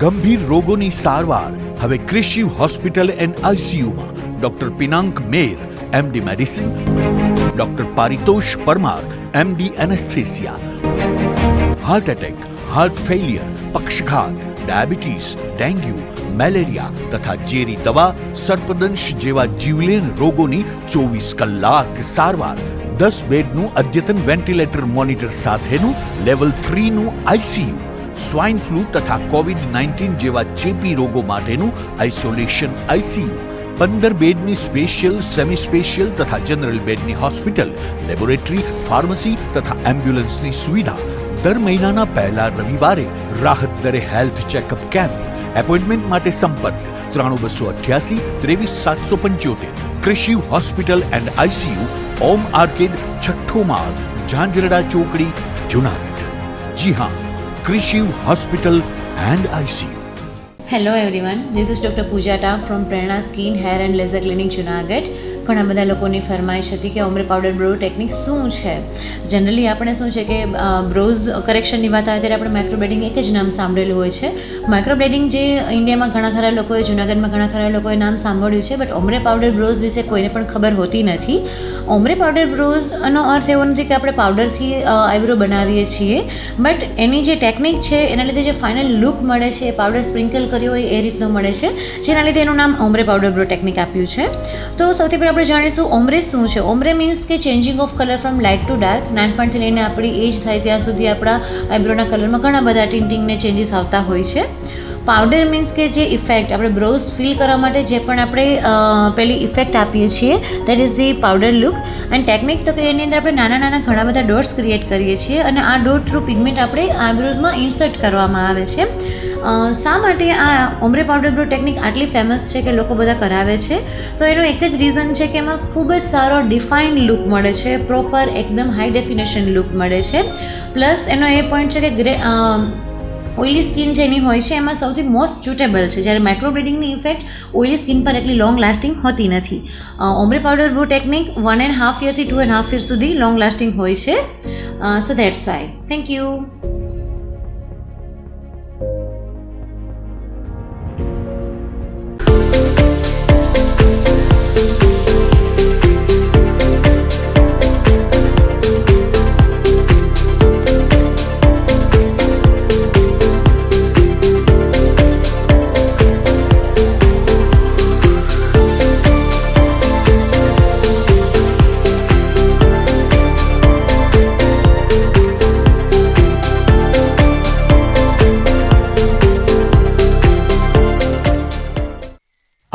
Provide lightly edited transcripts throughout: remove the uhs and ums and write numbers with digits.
ગંભીર રોગોની સારવાર હવે ક્રિશિવ હોસ્પિટલ એન્ડ આઈસીયુમાં doctor Pinank Mer, MD medicine, doctor Paritosh Parmar, MD anaesthesia, heart attack, heart failure, પક્ષઘાત, ડાયાબિટીસ, ડેન્ગ્યુ, મેલેરિયા તથા ઝેરી દવા, સર્પદંશ જેવા જીવલેણ રોગોની 24 કલાક સારવાર, 10 બેડનું અદ્યતન વેન્ટિલેટર મોનિટર સાથેનું લેવલ 3નું આઈસીયુ, સ્વાઇન ફ્લૂ તથા કોવિડ-19 જેવા ચેપી રોગો માટેનું આઇસોલેશન આઈસીયુ, 15 બેડની સ્પેશિયલ, સેમી સ્પેશિયલ તથા જનરલ બેડની હોસ્પિટલ, લેબોરેટરી, ફાર્મસી તથા એમ્બ્યુલન્સની સુવિધા, દર મહિનાના પહેલા રવિવારે રાહત દરે હેલ્થ ચેકઅપ કેમ્પ. એપોઇન્ટમેન્ટ માટે સંપર્ક 9288 23775. Krishiv hospital and ICU, Om arcade, છઠ્ઠો માળ, ઝાંઝરડા ચોકડી, જુનાગઢ. જી હા, Krishiv hospital and ICU. Hello everyone, this is doctor Pooja ટા from Prerna skin hair and laser clinic Junagadh. ઘણા બધા લોકોની ફરમાઈશ હતી કે ઓમ્બ્રે પાવડર બ્રો ટેકનિક શું છે. જનરલી આપણે શું છે કે બ્રોઝ કરેક્શનની વાત આવે ત્યારે આપણે માઇક્રોબ્લેડિંગ એક જ નામ સાંભળેલું હોય છે. માઇક્રોબ્લેડિંગ જે ઇન્ડિયામાં ઘણા ખરા લોકોએ, જુનાગઢમાં ઘણા ખરા લોકોએ નામ સાંભળ્યું છે, બટ ઓમ્બ્રે પાવડર બ્રોઝ વિશે કોઈને પણ ખબર હોતી નથી. ઓમ્બ્રે પાવડર બ્રોઝનો અર્થ એવો નથી કે આપણે પાવડરથી આઈબ્રો બનાવીએ છીએ, બટ એની જે ટેકનિક છે એના લીધે જે ફાઇનલ લુક મળે છે એ પાવડર સ્પ્રિંકલ કર્યો હોય એ રીતનો મળે છે, જેના લીધે એનું નામ ઓમ્બ્રે પાવડર બ્રો ટેકનિક આપ્યું છે. તો સૌથી પહેલાં આપણે જાણીશું ઓમ્બ્રે શું છે. ઓમ્બ્રે મીન્સ કે changing of colour from light two dark. નાનપણથી લઈને આપણી એજ થાય ત્યાં સુધી આપણા આઈબ્રોના કલરમાં ઘણા બધા ટિન્ટિંગને ચેન્જીસ આવતા હોય છે. પાવડર મીન્સ કે જે ઇફેક્ટ આપણે બ્રોઝ ફિલ કરવા માટે જે પણ આપણે પેલી ઇફેક્ટ આપીએ છીએ, that is the powder look. And technique તો કે એની અંદર આપણે નાના નાના ઘણા બધા ડોટ્સ ક્રિએટ કરીએ છીએ અને આ ડોટ થ્રુ પિગમેન્ટ આપણે આઈબ્રોઝમાં ઇન્સર્ટ કરવામાં આવે છે. શા માટે આ ઓમ્બ્રે પાવડર બ્રો ટેકનિક આટલી ફેમસ છે કે લોકો બધા કરાવે છે? તો એનો એક જ રીઝન છે કે એમાં ખૂબ જ સારો ડિફાઇન્ડ લુક મળે છે, પ્રોપર એકદમ હાઈ ડેફિનેશન લુક મળે છે. પ્લસ એનો એ પોઈન્ટ છે કે ઓઇલી સ્કિન જેની હોય છે એમાં સૌથી મોસ્ટ સુટેબલ છે, જ્યારે માઇક્રોબ્લેડિંગની ઇફેક્ટ ઓઇલી સ્કિન પર એટલી લોંગ લાસ્ટિંગ હોતી નથી. Ombre powder bro technique 1.5 યરથી 2.5 year સુધી લોંગ લાસ્ટિંગ હોય છે. સો દેટ્સ વાય. Thank you.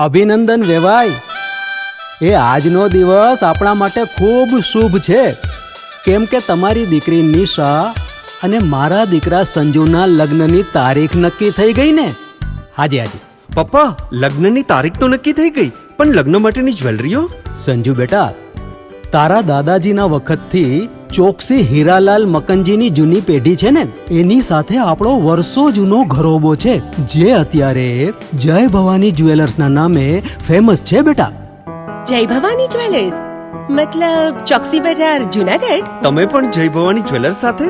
અભિનંદન વેવાઈ, એ આજનો દિવસ આપણા માટે ખૂબ શુભ છે, કેમ કે તમારી દીકરી નિશા અને મારા દીકરા સંજુના લગ્નની તારીખ નક્કી થઈ ગઈ ને. હાજી હાજી પપ્પા, લગ્નની તારીખ તો નક્કી થઈ ગઈ, પણ લગ્ન માટેની જ્વેલરીઓ? સંજુ બેટા, તારા દાદાજીના વખતથી ચોકસી હીરાલાલ મકનજીની જૂની પેઢી છે ને, એની સાથે આપણો વર્ષો જૂનો ઘરોબો છે, જે અત્યારે જય ભવાની જ્વેલર્સના નામે ફેમસ છે બેટા. જય ભવાની જ્વેલર્સ મતલબ ચોકસી બજાર, જુનાગઢ? તમે પણ જય ભવાની જ્વેલર્સ સાથે?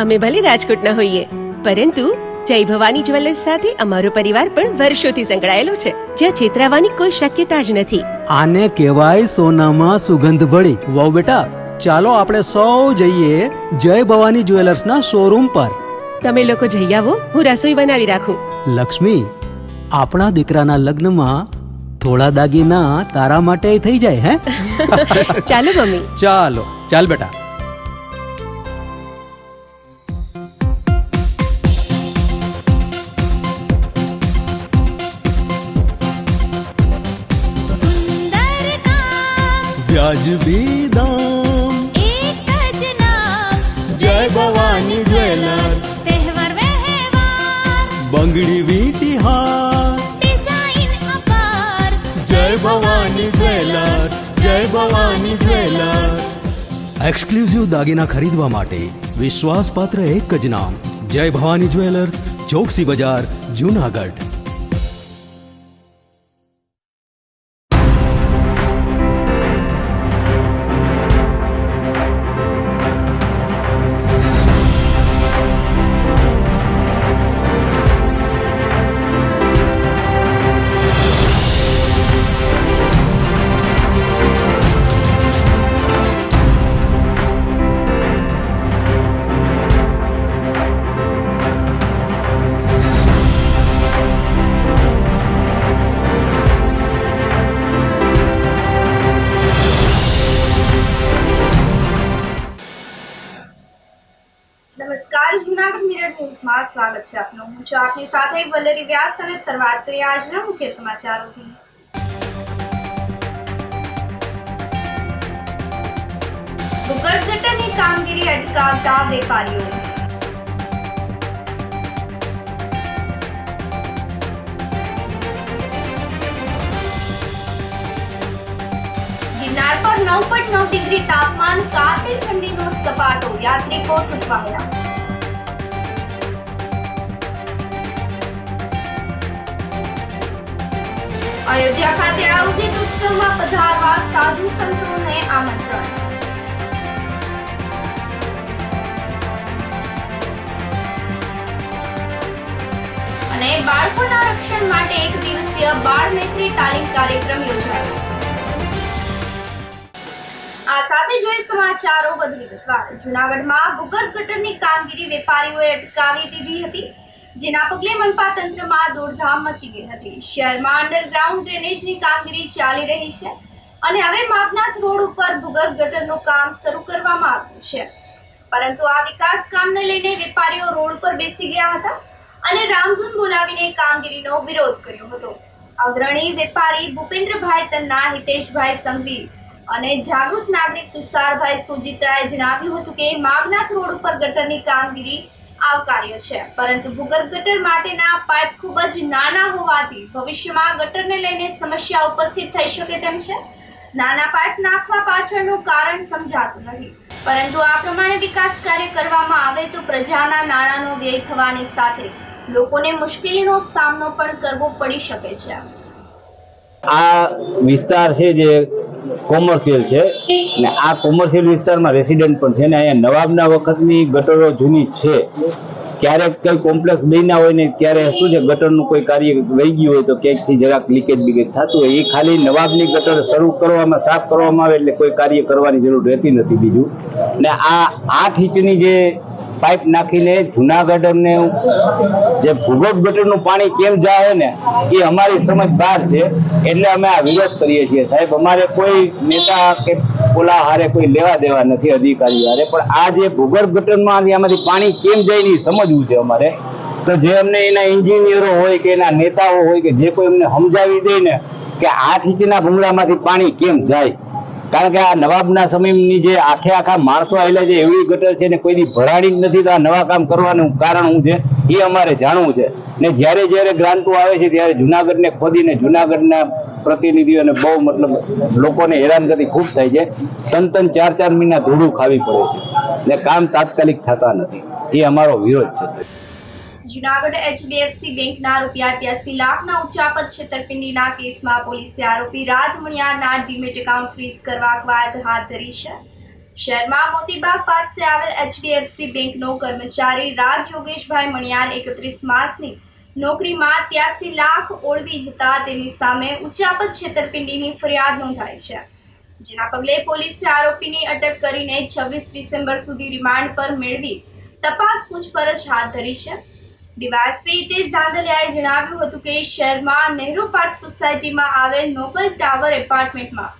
અમે ભલે રાજકોટના હોઈએ, પરંતુ જય ભવાની જ્વેલર્સ સાથે અમારો પરિવાર પણ વર્ષોથી સંકળાયેલો છે, જ્યાં છેતરાવાની કોઈ શક્યતા જ નથી. આને કહેવાય સોનામાં સુગંધ ભળી. વાવ બેટા, ચાલો આપણે સૌ જઈએ જય ભવાની જ્વેલર્સના શોરૂમ પર. તમે લોકો જઈ આવો, હું રસોઈ બનાવી રાખું. લક્ષ્મી, આપણા દીકરાના લગ્નમાં થોડા દાગીના તારા માટે થઈ જાય. હે ચાલો મમ્મી. ચાલો ચાલ બેટા. વ્યાજબી દામ, એક જ નામ, જય ભવાની જ્વેલર્સ. તહેવાર વ્યવહાર, બંગડી વીટી હાર, ડિઝાઇન અપાર, જય ભવાની જ્વેલર્સ, જય ભવાની જ્વેલર્સ. એક્સક્લુઝિવ દાગીના ખરીદવા માટે વિશ્વાસપાત્ર એક જ નામ, જય ભવાની જ્વેલર્સ, ચોકસી બજાર, જુનાગઢ. સ્વાગત છે આપનું. હું છું આપની સાથે વલ્લરી વ્યાસ અને શરૂઆત કરીએ આજના મુખ્ય સમાચારોથી. ભૂગર્ભ ગટરની કામગીરી અટકાવતા વેપારીઓ. ગિરનાર પર 9.9 ડિગ્રી તાપમાન, કાતિલ ઠંડીનો સપાટો, યાત્રિકો તૂટવાયા. અયોધ્યા ખાતે આયોજિત ઉત્સવમાં પધારવા સાધુ સંતોને આમંત્રણ. અને બાળકોના રક્ષણ માટે 1 દિવસીય બાળ મૈત્રી તાલીમ કાર્યક્રમ યોજાયો. આ સાથે જોઈએ સમાચારો વધુ વિગતવાર. જૂનાગઢમાં ભૂગર્ભ ગટરની કામગીરી વેપારીઓએ અટકાવી દીધી હતી, જેના પગલે મનપા તંત્રમાં દોડધામ મચી ગઈ હતી. શહેરમાં અંડરગ્રાઉન્ડ ડ્રેનેજની કામગીરી ચાલી રહી છે અને હવે માગનાથ રોડ ઉપર ભૂગર્ભ ગટરનું કામ શરૂ કરવામાં આવ્યું છે. પરંતુ આ વિકાસ કામને લઈને વેપારીઓ રોડ પર બેસી ગયા હતા અને રામધૂન બોલાવીને કામગીરીનો વિરોધ કર્યો હતો. અગ્રણી વેપારી ભૂપેન્દ્રભાઈ તન્ના, હિતેશભાઈ સંઘવી અને જાગૃત નાગરિક તુષારભાઈ સુજીત્રાએ જણાવ્યું હતું કે માગનાથ રોડ ઉપર ગટરની કામગીરી આવકાર્ય છે, પરંતુ ભૂગર્ભ ગટર માટેના પાઇપ ખૂબ જ નાના હોવાથી ભવિષ્યમાં ગટરને લઈને સમસ્યા ઉપસ્થિત થઈ શકે તેમ છે. નાના પાઇપ નાખવા પાછળનું કારણ સમજાતું નથી, પરંતુ આ પ્રમાણે વિકાસ કાર્ય કરવામાં આવે તો પ્રજાના નાણાંનો વ્યય થવાની સાથે લોકોને મુશ્કેલીનો સામનો પણ કરવો પડી શકે છે. આ વિસ્તાર છે જે કોમર્શિયલ છે ને આ કોમર્શિયલ વિસ્તારમાં રેસિડેન્ટ પણ છે ને અહીંયા નવાબના વખતની ગટરો જૂની છે. ક્યારેક કઈ કોમ્પ્લેક્સ બન્યા હોય ને ત્યારે શું છે ગટરનું કોઈ કાર્ય વહી ગયું હોય તો ક્યાંકથી જરાક લીકેજ બીકેજ થતું હોય, એ ખાલી નવાબની ગટર શરૂ કરવામાં સાફ કરવામાં આવે એટલે કોઈ કાર્ય કરવાની જરૂર રહેતી નથી. બીજું ને આ 8 ઇંચની જે પાઇપ નાખીને જુનાગઢને જે ભૂગર્ભ ગટરનું પાણી કેમ જાય ને એ અમારી સમજ બહાર છે, એટલે અમે આ વિરોધ કરીએ છીએ. સાહેબ, અમારે કોઈ નેતા કે ઓલા હારે કોઈ લેવા દેવા નથી, અધિકારીઓ હારે, પણ આ જે ભૂગર્ભ ગટરમાં આમાંથી પાણી કેમ જાય ને સમજવું છે અમારે. તો જે અમને એના એન્જિનિયરો હોય કે એના નેતાઓ હોય કે જે કોઈ અમને સમજાવી દે ને કે 8 ઇંચના ભૂંગળામાંથી પાણી કેમ જાય, કારણ કે આ નવાબના સમયની જે આખા માણસો આવેલા છે એવી ગટર છે ને કોઈની ભરાણી જ નથી. તો આ નવા કામ કરવાનું કારણ શું છે એ અમારે જાણવું છે. ને જ્યારે ગ્રાન્ટો આવે છે ત્યારે જુનાગઢને ખોદીને જુનાગઢના પ્રતિનિધિઓને બહુ મતલબ લોકોને હેરાનગતિ ખૂબ થાય છે. 3-3, 4-4 મહિના ધૂળું ખાવી પડે છે ને કામ તાત્કાલિક થતા નથી. એ અમારો વિરોધ છે. જૂનાગઢ HDFC બેંકના ₹83 લાખના ઉચ્ચાપત છેતરપિંડીના કેસમાં પોલીસે આરોપી રાજ મણિયારના ડીમેટ એકાઉન્ટ ફ્રીઝ કરવા કવાયત હાથ ધરી છે. શહેરમાં મોતીબાગ પાસે આવેલ HDFC બેંકનો કર્મચારી રાજ યોગેશભાઈ મણિયાર 31 માસની નોકરીમાં 83 લાખ ઓળવી જતા તેની સામે ઉચ્ચાપત છેતરપિંડીની ફરિયાદ નોંધાઈ છે, જેના પગલે પોલીસે આરોપીની અટક કરીને 26 ડિસેમ્બર સુધી રિમાન્ડ પર મેળવી તપાસ પૂછપરછ હાથ ધરી છે. ડીવાયએસપી હિતેશ ધાંધલિયાએ જણાવ્યું હતું કે શહેરમાં નહેરુ પાર્ક સોસાયટીમાં આવેલ નોબલ ટાવર એપાર્ટમેન્ટમાં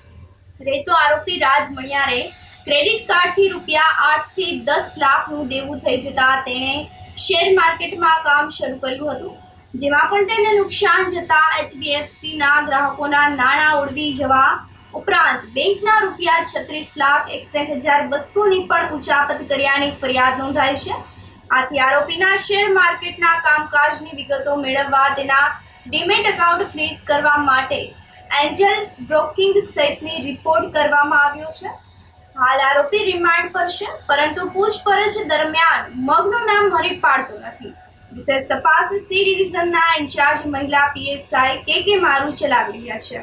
રહેતો આરોપી રાજ મણિયારે ક્રેડિટ કાર્ડથી ₹8 થી 10 લાખનું દેવું થઈ જતા તેણે શેર માર્કેટમાં કામ શરૂ કર્યું હતું, જેમાં પણ તેને નુકસાન જતા HDFCના ગ્રાહકોના નાણાં ઉડવી જવા ઉપરાંત બેંકના ₹36,61,200ની પણ ઉચાપત કર્યાની ફરિયાદ નોંધાઈ છે. આથી આરોપીના શેર માર્કેટના કામકાજની વિગતો મેળવવા તેના ડીમેટ એકાઉન્ટ ફ્રીઝ કરવા માટે એન્જલ બ્રોકિંગ સહિતની રિપોર્ટ કરવામાં આવ્યો છે. હાલ આરોપી રિમાન્ડ પર છે, પરંતુ પૂછપરછ દરમિયાન મગનું નામ મરી પાડતો નથી. વિશેષ તપાસ સી ડિવિઝનના ઇન્ચાર્જ મહિલા PSI કે મારુ ચલાવી રહ્યા છે.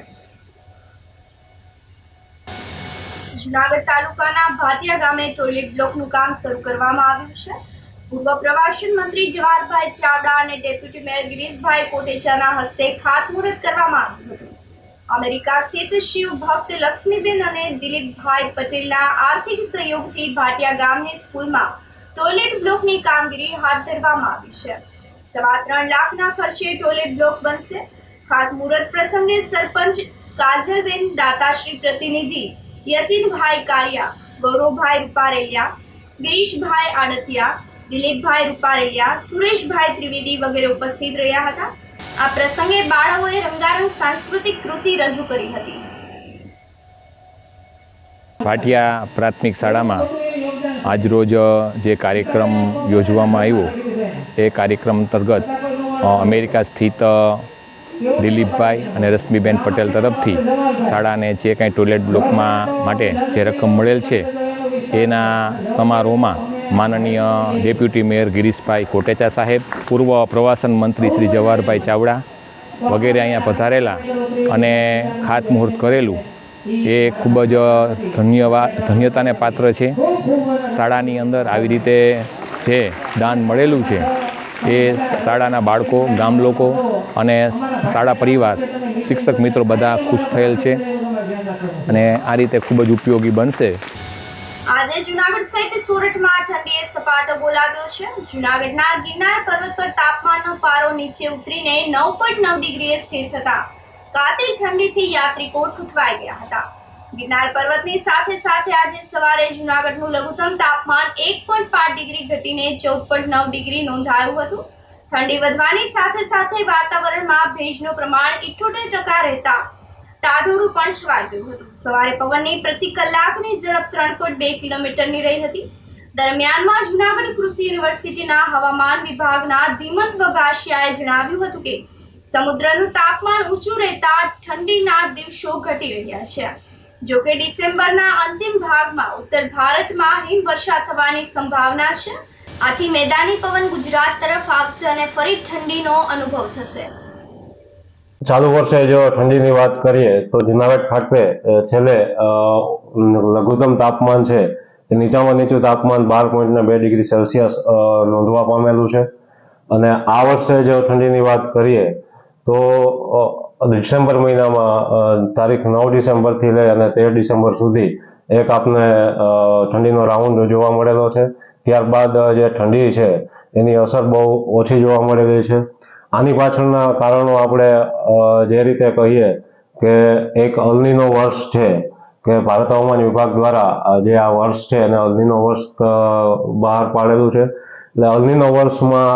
જૂનાગઢ તાલુકાના ભાટિયા ગામે ટોયલેટ બ્લોકનું કામ શરૂ કરવામાં આવ્યું છે. પૂર્વ પ્રવાસન મંત્રી જવાહરભાઈ ચાવડા અને ડેપ્યુટી મેયર ગિરીશભાઈ કોટેચાના હસ્તે ખાતમુહૂર્ત કરવામાં આવ્યું હતું. અમેરિકા સ્થિત શિવ ભક્ત લક્ષ્મીબેન અને દિલીપભાઈ પટેલના આર્થિક સહયોગથી ભાટિયા ગામની સ્કૂલમાં ટોયલેટ બ્લોકની કામગીરી હાથ ધરવામાં આવી છે. 3.25 લાખના ખર્ચે ટોયલેટ બ્લોક બનશે. ખાતમુહૂર્ત પ્રસંગે સરપંચ કાજલબેન, દાતાશ્રી પ્રતિનિધિ યતીનભાઈ કારિયા, ગૌરવભાઈ રૂપારેલિયા, ગિરીશભાઈ આડતિયા, દિલીપભાઈ રૂપારેલિયા, સુરેશભાઈ ત્રિવેદી વગેરે ઉપસ્થિત રહ્યા હતા. આ પ્રસંગે બાળકોએ રંગારંગ સાંસ્કૃતિક કૃતિ રજૂ કરી હતી. ભાટિયા પ્રાથમિક શાળામાં આજરોજ જે કાર્યક્રમ યોજવામાં આવ્યો એ કાર્યક્રમ અંતર્ગત અમેરિકા સ્થિત દિલીપભાઈ અને રશ્મિબેન પટેલ તરફથી શાળાને જે કાંઈ ટોયલેટ બ્લોકમાં માટે જે રકમ મળેલ છે એના સમારોહમાં માનનીય ડેપ્યુટી મેયર ગિરીશભાઈ કોટેચા સાહેબ, પૂર્વ પ્રવાસન મંત્રી શ્રી જવાહરભાઈ ચાવડા વગેરે અહીંયા પધારેલા અને ખાતમુહૂર્ત કરેલું એ ખૂબ જ ધન્યતાને પાત્ર છે. શાળાની અંદર આવી રીતે જે દાન મળેલું છે એ શાળાના બાળકો, ગામ લોકો અને શાળા પરિવાર, શિક્ષક મિત્રો બધા ખુશ થયેલ છે અને આ રીતે ખૂબ જ ઉપયોગી બનશે. આજે જૂનાગઢ સહિત સોરઠમાં ઠંડીએ સપાટો બોલાવ્યો છે. જૂનાગઢના ગિરનાર પર્વત પર તાપમાનનો પારો નીચે ઉતરીને 9.9 ડિગ્રીએ સ્થિર થતા કાતિલ ઠંડીથી યાત્રિકો ઠૂઠવાઈ ગયા હતા. ગિરનાર પર્વતની સાથે સાથે આજે સવારે જૂનાગઢનું લઘુત્તમ તાપમાન 1.5 ડિગ્રી ઘટીને 14.9 ડિગ્રી નોંધાયું હતું. ઠંડી વધવાની સાથે સાથે વાતાવરણમાં ભેજનું પ્રમાણ 78% રહેતા ટાઢોળું પણ છવાઈ ગયું હતું. સવારે પવનની પ્રતિ કલાકની ઝડપ 3.2 કિલોમીટરની રહી હતી. દરમિયાનમાં જૂનાગઢ કૃષિ યુનિવર્સિટીના હવામાન વિભાગના ધીમંત વગાસિયાએ જણાવ્યું હતું કે સમુદ્રનું તાપમાન ઊંચું રહેતા ઠંડીના દિવસો ઘટી રહ્યા છે. જોકે ડિસેમ્બરના અંતિમ ભાગમાં ઉત્તર ભારતમાં હિમવર્ષા થવાની સંભાવના છે. આથી મેદાની પવન ગુજરાત તરફ આવશે અને ફરી ઠંડીનો અનુભવ થશે. ચાલુ વર્ષે જો ઠંડીની વાત કરીએ તો જૂનાગઢ ખાતે છેલ્લે લઘુત્તમ તાપમાન છે એ નીચામાં નીચું તાપમાન 12.2 ડિગ્રી સેલ્સિયસ નોંધવા પામેલું છે. અને આ વર્ષે જો ઠંડીની વાત કરીએ તો ડિસેમ્બર મહિનામાં તારીખ 9 ડિસેમ્બરથી લઈ અને 13 ડિસેમ્બર સુધી એક આપને ઠંડીનો રાઉન્ડ જોવા મળેલો છે. ત્યારબાદ જે ઠંડી છે એની અસર બહુ ઓછી જોવા મળેલી છે. આની પાછળના કારણો આપણે જે રીતે કહીએ કે એક અલનીનો વર્ષ છે કે ભારત હવામાન વિભાગ દ્વારા જે આ વર્ષ છે એને અલનીનો વર્ષ બહાર પાડેલું છે. એટલે અલનીનો વર્ષમાં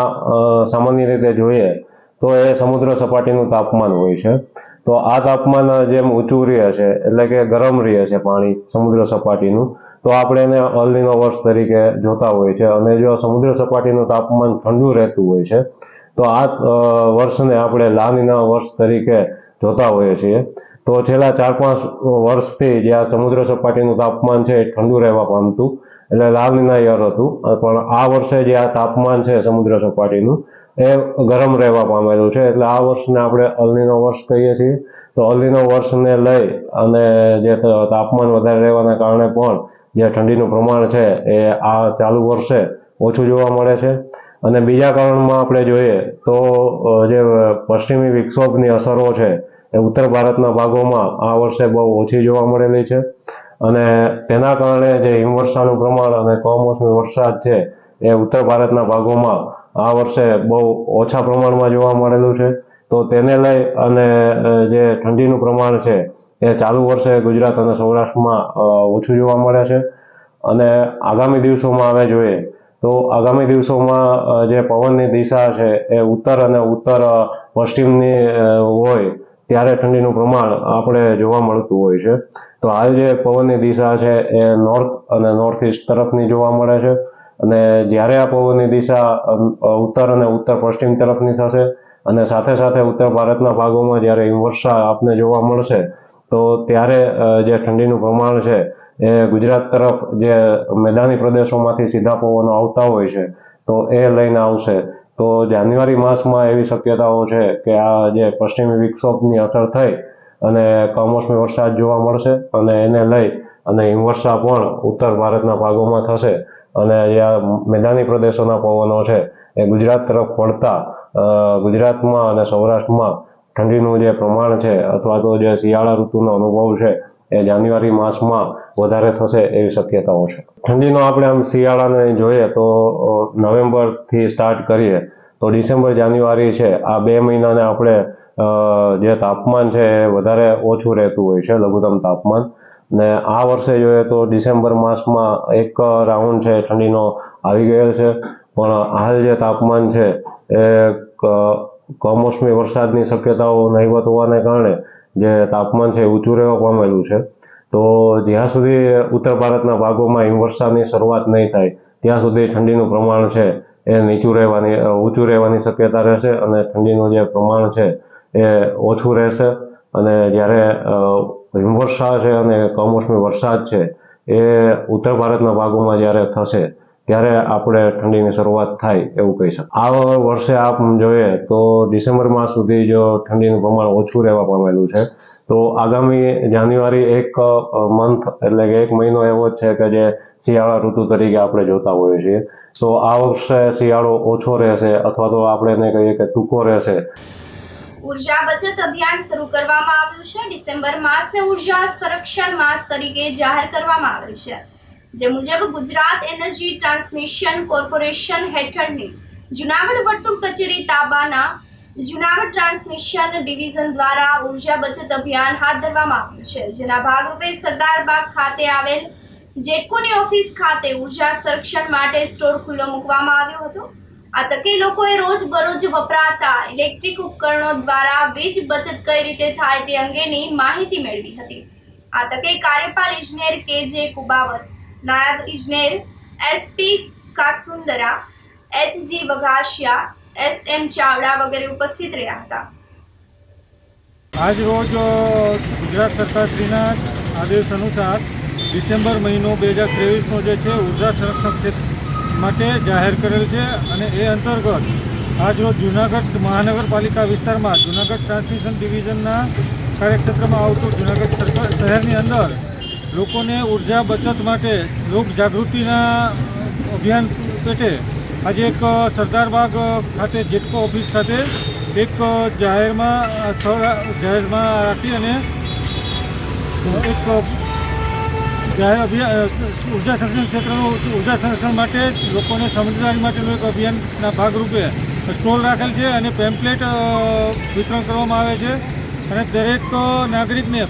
સામાન્ય રીતે જોઈએ તો એ સમુદ્ર સપાટીનું તાપમાન હોય છે. તો આ તાપમાન જેમ ઊંચું રહે છે એટલે કે ગરમ રહે છે પાણી સમુદ્ર સપાટીનું, તો આપણે એને અલનીનો વર્ષ તરીકે જોતા હોય છે. અને જો સમુદ્ર સપાટીનું તાપમાન ઠંડુ રહેતું હોય છે તો આ વર્ષને આપણે લાનીના વર્ષ તરીકે જોતા હોઈએ છીએ. તો છેલ્લા 4-5 વર્ષથી જે આ સમુદ્ર સપાટીનું તાપમાન છે એ ઠંડુ રહેવા પામતું, એટલે લાનીના યર હતું. પણ આ વર્ષે જે આ તાપમાન છે સમુદ્ર સપાટીનું એ ગરમ રહેવા પામેલું છે, એટલે આ વર્ષને આપણે અલનીનો વર્ષ કહીએ છીએ. તો અલનીનો વર્ષને લઈ અને જે તાપમાન વધારે રહેવાના કારણે પણ જે ઠંડીનું પ્રમાણ છે એ આ ચાલુ વર્ષે ઓછું જોવા મળે છે. અને બીજા કારણમાં આપણે જોઈએ તો જે પશ્ચિમી વિક્ષોભની અસરો છે એ ઉત્તર ભારતના ભાગોમાં આ વર્ષે બહુ ઓછી જોવા મળેલી છે. અને તેના કારણે જે હિમવર્ષાનું પ્રમાણ અને કમોસમી વરસાદ છે એ ઉત્તર ભારતના ભાગોમાં આ વર્ષે બહુ ઓછા પ્રમાણમાં જોવા મળેલું છે. તો તેને લઈ અને જે ઠંડીનું પ્રમાણ છે એ ચાલુ વર્ષે ગુજરાત અને સૌરાષ્ટ્રમાં ઓછું જોવા મળે છે. અને આગામી દિવસોમાં હવે જોઈએ તો આગામી દિવસોમાં જે પવનની દિશા છે એ ઉત્તર અને ઉત્તર પશ્ચિમની હોય ત્યારે ઠંડીનું પ્રમાણ આપણે જોવા મળતું હોય છે. તો હાલ જે પવનની દિશા છે એ નોર્થ અને નોર્થ ઇસ્ટ તરફની જોવા મળે છે. અને જ્યારે આ પવનની દિશા ઉત્તર અને ઉત્તર પશ્ચિમ તરફની થશે અને સાથે સાથે ઉત્તર ભારતના ભાગોમાં જ્યારે હિમવર્ષા આપને જોવા મળશે તો ત્યારે જે ઠંડીનું પ્રમાણ છે એ ગુજરાત તરફ જે મેદાની પ્રદેશોમાંથી સીધા પવનો આવતા હોય છે તો એ લઈને આવશે. તો જાન્યુઆરી માસમાં એવી શક્યતાઓ છે કે આ જે પશ્ચિમી વિક્ષોભની અસર થઈ અને કમોસમી વરસાદ જોવા મળશે અને એને લઈ અને હિમવર્ષા પણ ઉત્તર ભારતના ભાગોમાં થશે. અને જે આ મેદાની પ્રદેશોના પવનો છે એ ગુજરાત તરફ પડતા ગુજરાતમાં અને સૌરાષ્ટ્રમાં ઠંડીનું જે પ્રમાણ છે અથવા તો જે શિયાળા ઋતુનો અનુભવ છે એ જાન્યુઆરી માસમાં વધારે થશે એવી શક્યતાઓ છે. ઠંડીનો આપણે આમ શિયાળાને જોઈએ તો નવેમ્બરથી સ્ટાર્ટ કરીએ તો ડિસેમ્બર જાન્યુઆરી છે આ 2 મહિનાને આપણે જે તાપમાન છે એ વધારે ઓછું રહેતું હોય છે લઘુત્તમ તાપમાન. ને આ વર્ષે જોઈએ તો ડિસેમ્બર માસમાં એક રાઉન્ડ છે ઠંડીનો આવી ગયેલ છે. પણ હાલ જે તાપમાન છે એ કમોસમી વરસાદની શક્યતાઓ નહીવત હોવાને કારણે જે તાપમાન છે ઊંચું રહેવા પામેલું છે. તો જ્યાં સુધી ઉત્તર ભારતના ભાગોમાં હિમવર્ષાની શરૂઆત નહીં થાય ત્યાં સુધી ઠંડીનું પ્રમાણ છે એ ઊંચું રહેવાની શક્યતા રહેશે અને ઠંડીનું જે પ્રમાણ છે એ ઓછું રહેશે. અને જ્યારે હિમવર્ષા છે અને કમોસમી વરસાદ છે એ ઉત્તર ભારતના ભાગોમાં જ્યારે થશે ત્યારે આપણે ઠંડીની શરૂઆત થાય એવું કહી શકીએ. આ વર્ષે આપ જોઈએ તો ડિસેમ્બર માસ સુધી જો ઠંડીનું પ્રમાણ ઓછું રહેવા પામેલું છે તો આગામી જાન્યુઆરી એક મંથ એટલે કે એક મહિનો એવો જ છે કે જે શિયાળા ઋતુ તરીકે આપણે જોતા હોઈએ છીએ. તો આ વર્ષે શિયાળો ઓછો રહેશે અથવા તો આપણે એને કહીએ કે ટૂંકો રહેશે. ઉર્જા બચત અભિયાન શરૂ કરવામાં આવ્યું છે. ડિસેમ્બર માસને ઉર્જા સંરક્ષણ માસ તરીકે જાહેર કરવામાં આવેલ છે. જે મુજબ ગુજરાત એનર્જી ટ્રાન્સમિશન કોર્પોરેશન હેઠળની જૂનાગઢ વર્તુળ કચેરી તાબાના જૂનાગઢ ટ્રાન્સમિશન ડિવિઝન દ્વારા ઉર્જા બચત અભિયાન હાથ ધરવામાં આવ્યું છે. જેના ભાગરૂપે સરદારબાગ ખાતે આવેલ જેટકોની ઓફિસ ખાતે ઉર્જા સંરક્ષણ માટે સ્ટોર ખુલ્લો મૂકવામાં આવ્યો હતો. આ તકે લોકોએ રોજબરોજ વપરાતા ઇલેક્ટ્રિક ઉપકરણો દ્વારા વીજ બચત કઈ રીતે થાય તે અંગેની માહિતી મેળવી હતી. આ તકે કાર્યપાલ ઇજનેર કે.જે. કુબાવત, નાયબ ઇજનેર એસ.પી. કાસુંદરા, એચ.જી. વઘાસિયા, એસ.એમ. ચાવડા વગેરે ઉપસ્થિત રહ્યા હતા. આજ રોજ ગુજરાત સરકારશ્રીના આદેશ અનુસાર ડિસેમ્બર મહિનો 2023નો જે છે ઉર્જા સંરક્ષણ ક્ષેત્ર માટે જાહેર કરેલ છે અને એ અંતર્ગત આજરોજ જૂનાગઢ મહાનગરપાલિકા વિસ્તારમાં જૂનાગઢ ટ્રાન્સમિશન ડિવિઝનના કાર્યક્ષેત્રમાં આવતું જૂનાગઢ શહેરની અંદર લોકોને ઉર્જા બચત માટે લોક જાગૃતિના અભિયાન પેટે આજે એક સરદારબાગ ખાતે જેટકો ઓફિસ ખાતે એક જાહેરમાં રાખી અને એક જાહેર અભિયાન ઉર્જા સંરક્ષણ ક્ષેત્રનું ઉર્જા સંરક્ષણ માટે લોકોને સમજદારી માટેનું એક અભિયાનના ભાગરૂપે સ્ટોલ રાખેલ છે અને પેમ્પલેટ વિતરણ કરવામાં આવે છે અને દરેક નાગરિકને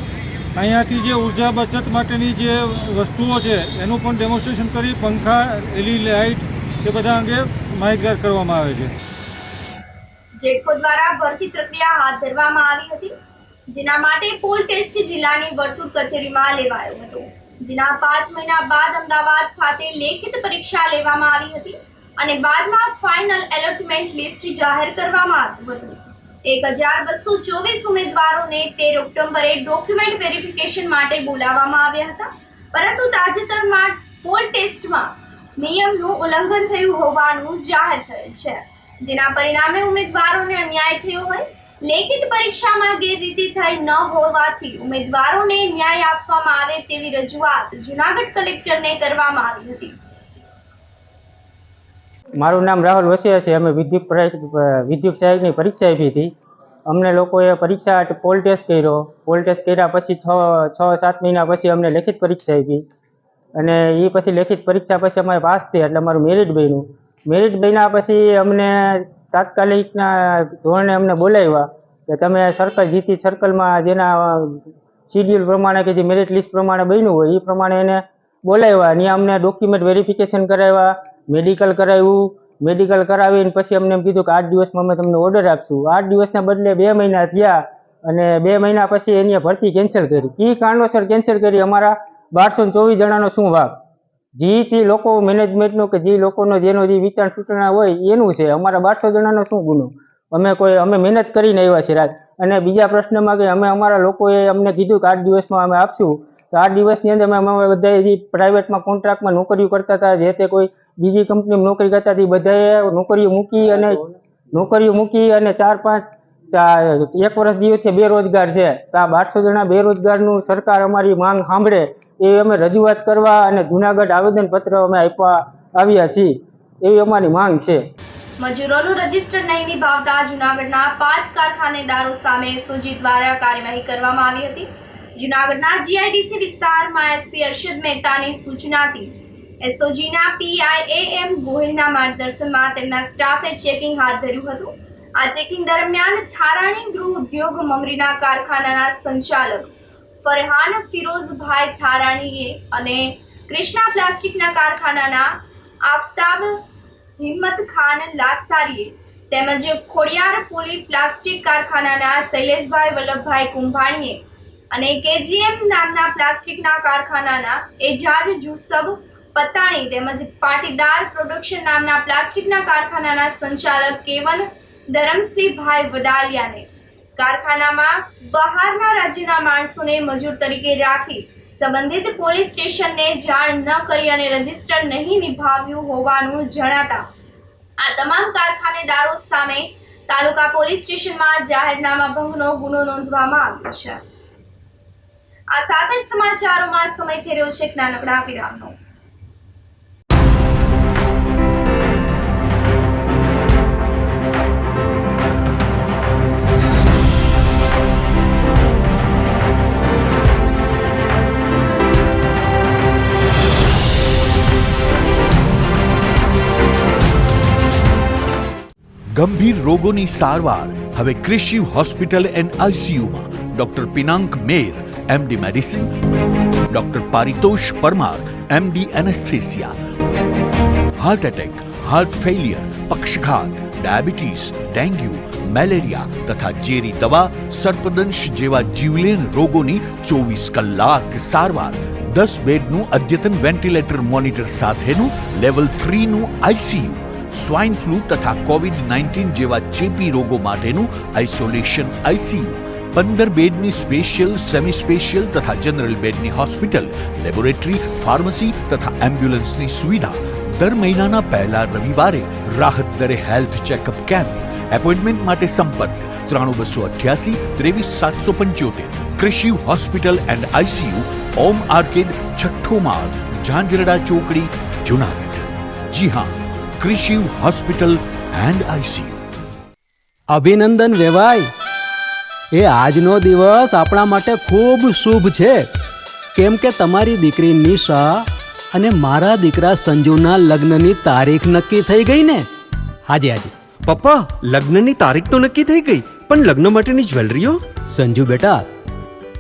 અહીંયાથી જે ઉર્જા બચત માટેની જે વસ્તુઓ છે એનું પણ ડેમોન્સ્ટ્રેશન કરી પંખા, એલઈડી લાઇટ એ બધા અંગે માહિતગાર કરવામાં આવે છે. જેટકો દ્વારા ભરતી પ્રક્રિયા હાથ ધરવામાં આવી હતી, જેના માટે પોલ ટેસ્ટ જિલ્લાની વર્તુળ કચેરીમાં લેવાયો હતો. જેના 5 મહિના બાદ અમદાવાદ ખાતે લેખિત પરીક્ષા લેવામાં આવી હતી અને બાદમાં ફાઇનલ એલોટમેન્ટ લિસ્ટ જાહેર કરવામાં આવ્યું હતું. 1224 ઉમેદવારોને 13 ઓક્ટોબરે ડોક્યુમેન્ટ વેરિફિકેશન માટે બોલાવવામાં આવ્યા હતા. પરંતુ તાજેતરમાં પોલ ટેસ્ટમાં નિયમનું ઉલ્લંઘન થયું હોવાનું જાહેર થયેલ છે. જેના પરિણામે ઉમેદવારોને અન્યાય થયો હોય. લેખિત પરીક્ષામાં ગેરરીતિ થઈ ન હોવાથી ઉમેદવારોને ન્યાય આપવામાં આવે તેવી રજૂઆત જૂનાગઢ કલેક્ટરને કરવામાં આવી હતી. મારું નામ રાહુલ વસિયા છે. અમે વિદ્યુત સહાયકની પરીક્ષા આપી હતી. અમને લોકોએ પરીક્ષા પોલ ટેસ્ટ કર્યો. પોલ ટેસ્ટ કર્યા પછી 6-7 મહિના પછી અમને લેખિત પરીક્ષા આપી અને એ પછી લેખિત પરીક્ષા પછી અમે પાસ થયા એટલે અમારું મેરિટ બન્યું. મેરિટ બન્યા પછી અમને તાત્કાલિકના ધોરણે અમને બોલાવ્યા કે તમે સર્કલ જીતી સર્કલમાં જેના શિડ્યુલ પ્રમાણે કે જે મેરિટ લિસ્ટ પ્રમાણે બન્યું હોય એ પ્રમાણે એને બોલાવ્યા. ત્યાં અમને ડોક્યુમેન્ટ વેરિફિકેશન કરાવ્યા, મેડિકલ કરાવ્યું. મેડિકલ કરાવીને પછી અમને એમ કીધું કે 8 દિવસમાં અમે તમને ઓર્ડર આપશું. 8 દિવસના બદલે 2 મહિના થયા અને 2 મહિના પછી એની ભરતી કેન્સલ કરી. કઈ કારણોસર કેન્સલ કરી? અમારા 1224 જણાનો શું વાક? જે લોકો મેનેજમેન્ટનું કે જે લોકોનો જેનો જે વિચાર સૂચના હોય એનું છે. અમારા 1200 જણાનો શું ગુનો? અમે મહેનત કરીને આવ્યા છે રાત. અને બીજા પ્રશ્નમાં કે અમારા લોકોએ અમને કીધું કે 8 દિવસમાં અમે આપશું. તો 8 દિવસની અંદર અમે બધા જે પ્રાઇવેટમાં કોન્ટ્રાક્ટમાં નોકરીઓ કરતા હતા, જે તે કોઈ બીજી કંપનીમાં નોકરી કરતા હતી, બધાએ નોકરીઓ મૂકી અને 4-5 1 વર્ષ દિવસથી બેરોજગાર છે. તો આ 1200 જણા બેરોજગારનું સરકાર અમારી માંગ સાંભળે એ અમે રજૂઆત કરવા અને જૂનાગઢ આવેદનપત્ર અમે આવ્યા છીએ એવી અમારી માંગ છે. મજૂરોનું રજીસ્ટર નહીં નિભાવતા જૂનાગઢના 5 કારખાનેદારો સામે એસઓજી દ્વારા કાર્યવાહી કરવામાં આવી હતી. જૂનાગઢના જીઆઈડીસી વિસ્તારમાં એસપી અરશદ મહેતાની સૂચનાથી એસઓજીના પીઆઈ ગોહિલના માર્ગદર્શનમાં તેમના સ્ટાફે ચેકિંગ હાથ ધર્યું હતું. આ ચેકિંગ દરમિયાન થારાણી ગૃહ ઉદ્યોગ મમરીના કારખાનાના સંચાલક ફરહાન ફિરોઝભાઈ થારાણીએ અને કૃષ્ણા પ્લાસ્ટિકના કારખાનાના આફતાબ હિંમત ખાન લાસારીએ તેમજ ખોડિયાર પોલી પ્લાસ્ટિક કારખાનાના શૈલેષભાઈ વલ્લભભાઈ કુંભાણીએ અને કેજીએમ નામના પ્લાસ્ટિકના કારખાનાના એજાજ જુસબ પતાણી તેમજ પાટીદાર પ્રોડક્શન નામના પ્લાસ્ટિકના કારખાનાના સંચાલક કેવન ધરમસિંહભાઈ વડાલિયાને કારખાનામાં બહારના રાજ્યના માણસોને મજૂર તરીકે રાખી સંબંધિત પોલીસ સ્ટેશનને જાણ ન કરી અને રજીસ્ટર નહીં નિભાવ્યું હોવાનું જણાતા આ તમામ કારખાનેદારો સામે તાલુકા પોલીસ સ્ટેશનમાં જાહેરનામા ભંગનો ગુનો નોંધવામાં આવ્યો છે। આ સાથે જ સમાચારોમાં સમય થઈ રહ્યો છે એક નાનકડા વિરામનો। ગંભીર રોગોની સારવાર હવે કૃષિ હોસ્પિટલ એન્ડ આઈસીયુમાં doctor Pinank Mer MD medicine, doctor Paritosh Parmar MD anaesthesia, heart attack, heart failure, પક્ષઘાત, ડાયાબિટીસ, ડેન્ગ્યુ, મેલેરિયા તથા ઝેરી દવા, સર્પદંશ જેવા જીવલેણ રોગોની 24 કલાક સારવાર, 10 બેડનું અદ્યતન વેન્ટિલેટર મોનિટર સાથેનું લેવલ 3નું આઈસીયુ, સ્વાઇન ફ્લૂ તથા કોવિડ-19 જેવા ચેપી રોગો માટેનું આઇસોલેશન આઈસીયુ, 15 બેડની સ્પેશિયલ, સેમી સ્પેશિયલ તથા જનરલ બેડની હોસ્પિટલ, લેબોરેટરી, ફાર્મસી તથા એમ્બ્યુલન્સની સુવિધા, દર મહિનાના પહેલા રવિવારે રાહત દરે હેલ્થ ચેકઅપ કેમ્પ, એપોઇન્ટમેન્ટ માટે સંપર્ક 9288 23775, કૃષિ hospital and ICU, Om arcade, છઠ્ઠો માળ, ઝાંઝરડા ચોકડી, જુનાગઢ। જી હા, કૃષિ હોસ્પિટલ એન્ડ આઈસીયુ। અભિનંદન વેવાય, એ આજનો દિવસ આપણા માટે ખૂબ શુભ છે, કેમ કે તમારી દીકરી નિશા અને મારા દીકરા સંજુના લગ્નની તારીખ નક્કી થઈ ગઈ ને? હાજી હાજી પપ્પા, લગ્નની તારીખ તો નક્કી થઈ ગઈ, પણ લગ્ન માટેની જ્વેલરીઓ? સંજુ બેટા,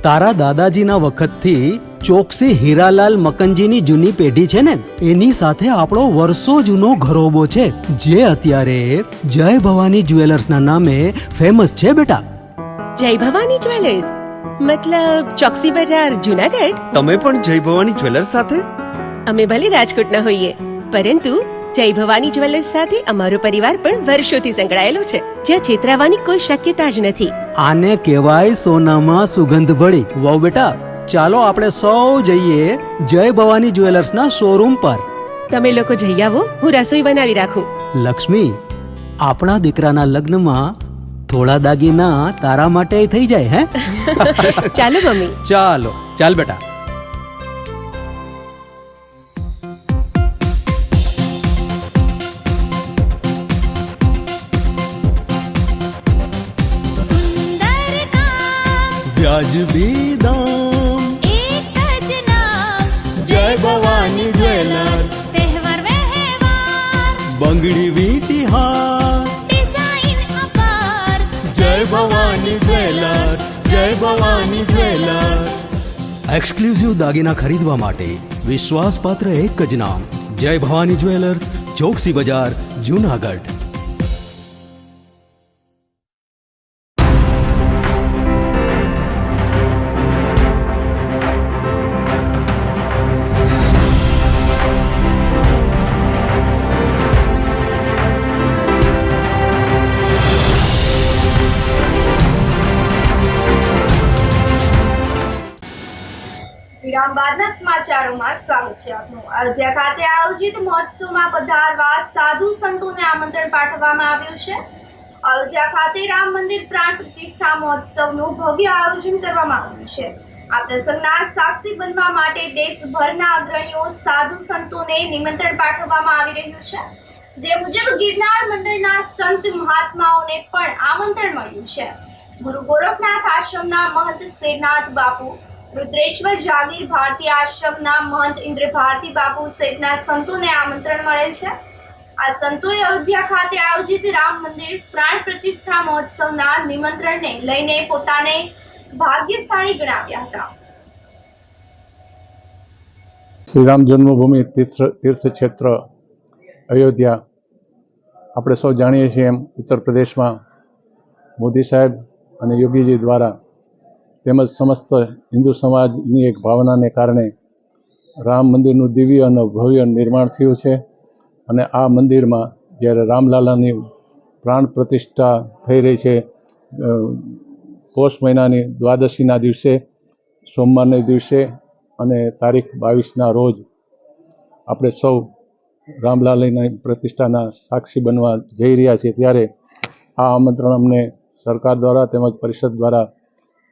તારા દાદાજીના વખતથી ચોકસી હીરાલાલ મકનજીની જૂની પેઢી છે ને, એની સાથે આપણો વર્ષો જૂનો ઘરોબો છે, જે અત્યારે જય ભવાની જ્વેલર્સના નામે ફેમસ છે બેટા। જય ભવાની જ્વેલર્સ મતલબ ચોકસી બજાર જુનાગઢ? તમે પણ જય ભવાની જ્વેલર્સ સાથે? અમે ભલે રાજકોટના હોઈએ, પરંતુ જય ભવાની જ્વેલર્સ સાથે અમારો પરિવાર પણ વર્ષોથી સંકળાયેલો છે, જ્યાં છેતરાવાની કોઈ શક્યતા જ નથી। આને કહેવાય સોનામાં સુગંધ ભળી। વાવ બેટા, ચાલો આપણે સૌ જઈએ જય ભવાની જ્વેલર્સના શોરૂમ પર। તમે લોકો જઈ આવો, હું રસોઈ બનાવી રાખું। લક્ષ્મી, આપણા દીકરાના લગ્નમાં થોડા દાગીના તારા માટે થઈ જાય હે? ચાલો મમ્મી। ચાલો ચાલ બેટા। વ્યાજબી દામ, એક જ નામ, જય ભવાની જ્વેલર્સ, તહેવાર વ્યવહાર, બંગડી વીંટી હાર, ડિઝાઇન અપાર, જય ભવાની જ્વેલર્સ, જય ભવાની જ્વેલર્સ। એક્સક્લુઝિવ દાગીના ખરીદવા માટે વિશ્વાસપાત્ર એક જ નામ, જય ભવાની જ્વેલર્સ, ચોકસી બજાર, જુનાગઢ। વિરામ બાદના સમાચારોમાં સ્વાગત છે આપનું। અયોધ્યા ખાતે આયોજિત મહોત્સવમાં પધારવા સાધુ સંતોને આમંત્રણ પાઠવવામાં આવ્યું છે। અયોધ્યા ખાતે રામ મંદિર પ્રાણ પ્રતિષ્ઠા મહોત્સવનું ભવ્ય આયોજન કરવામાં આવ્યું છે। આ પ્રસંગના સાક્ષી બનવા માટે દેશભરના અગ્રણીઓ સાધુ સંતોને નિમંત્રણ પાઠવવામાં આવી રહ્યું છે, જે મુજબ ગિરનાર મંડળના સંત મહાત્માઓને પણ આમંત્રણ મળ્યું છે। ગુરુ ગોરખનાથ આશ્રમના મહંત શેરનાથ બાપુ, રુદ્રેશ્વર જાગીર ભારતી આશ્રમના મહંત ઇન્દ્ર ભારતી બાપુ સહિતના સંતોને આમંત્રણ મળેલ છે। આ સંતોએ અયોધ્યા ખાતે આયોજિત રામ મંદિર પ્રાણ પ્રતિષ્ઠા મહોત્સવના નિમંત્રણને લઈને પોતાને ભાગ્યશાળી ગણાવ્યા હતા। શ્રી રામ જન્મભૂમિ તીર્થ ક્ષેત્ર અયોધ્યા આપણે સૌ જાણીએ છીએ એમ ઉત્તર પ્રદેશમાં મોદી સાહેબ અને યોગીજી દ્વારા તેમજ સમસ્ત હિન્દુ સમાજની એક ભાવનાને કારણે રામ મંદિરનું દિવ્ય અને ભવ્ય નિર્માણ થયું છે. અને આ મંદિરમાં જ્યારે રામલાલાની પ્રાણ પ્રતિષ્ઠા થઈ રહી છે પોષ મહિનાની દ્વાદશીના દિવસે, સોમવારના દિવસે અને તારીખ 22ના રોજ આપણે સૌ રામલાલાની પ્રતિષ્ઠાના સાક્ષી બનવા જઈ રહ્યા છીએ. ત્યારે આ આમંત્રણ અમને સરકાર દ્વારા તેમજ પરિષદ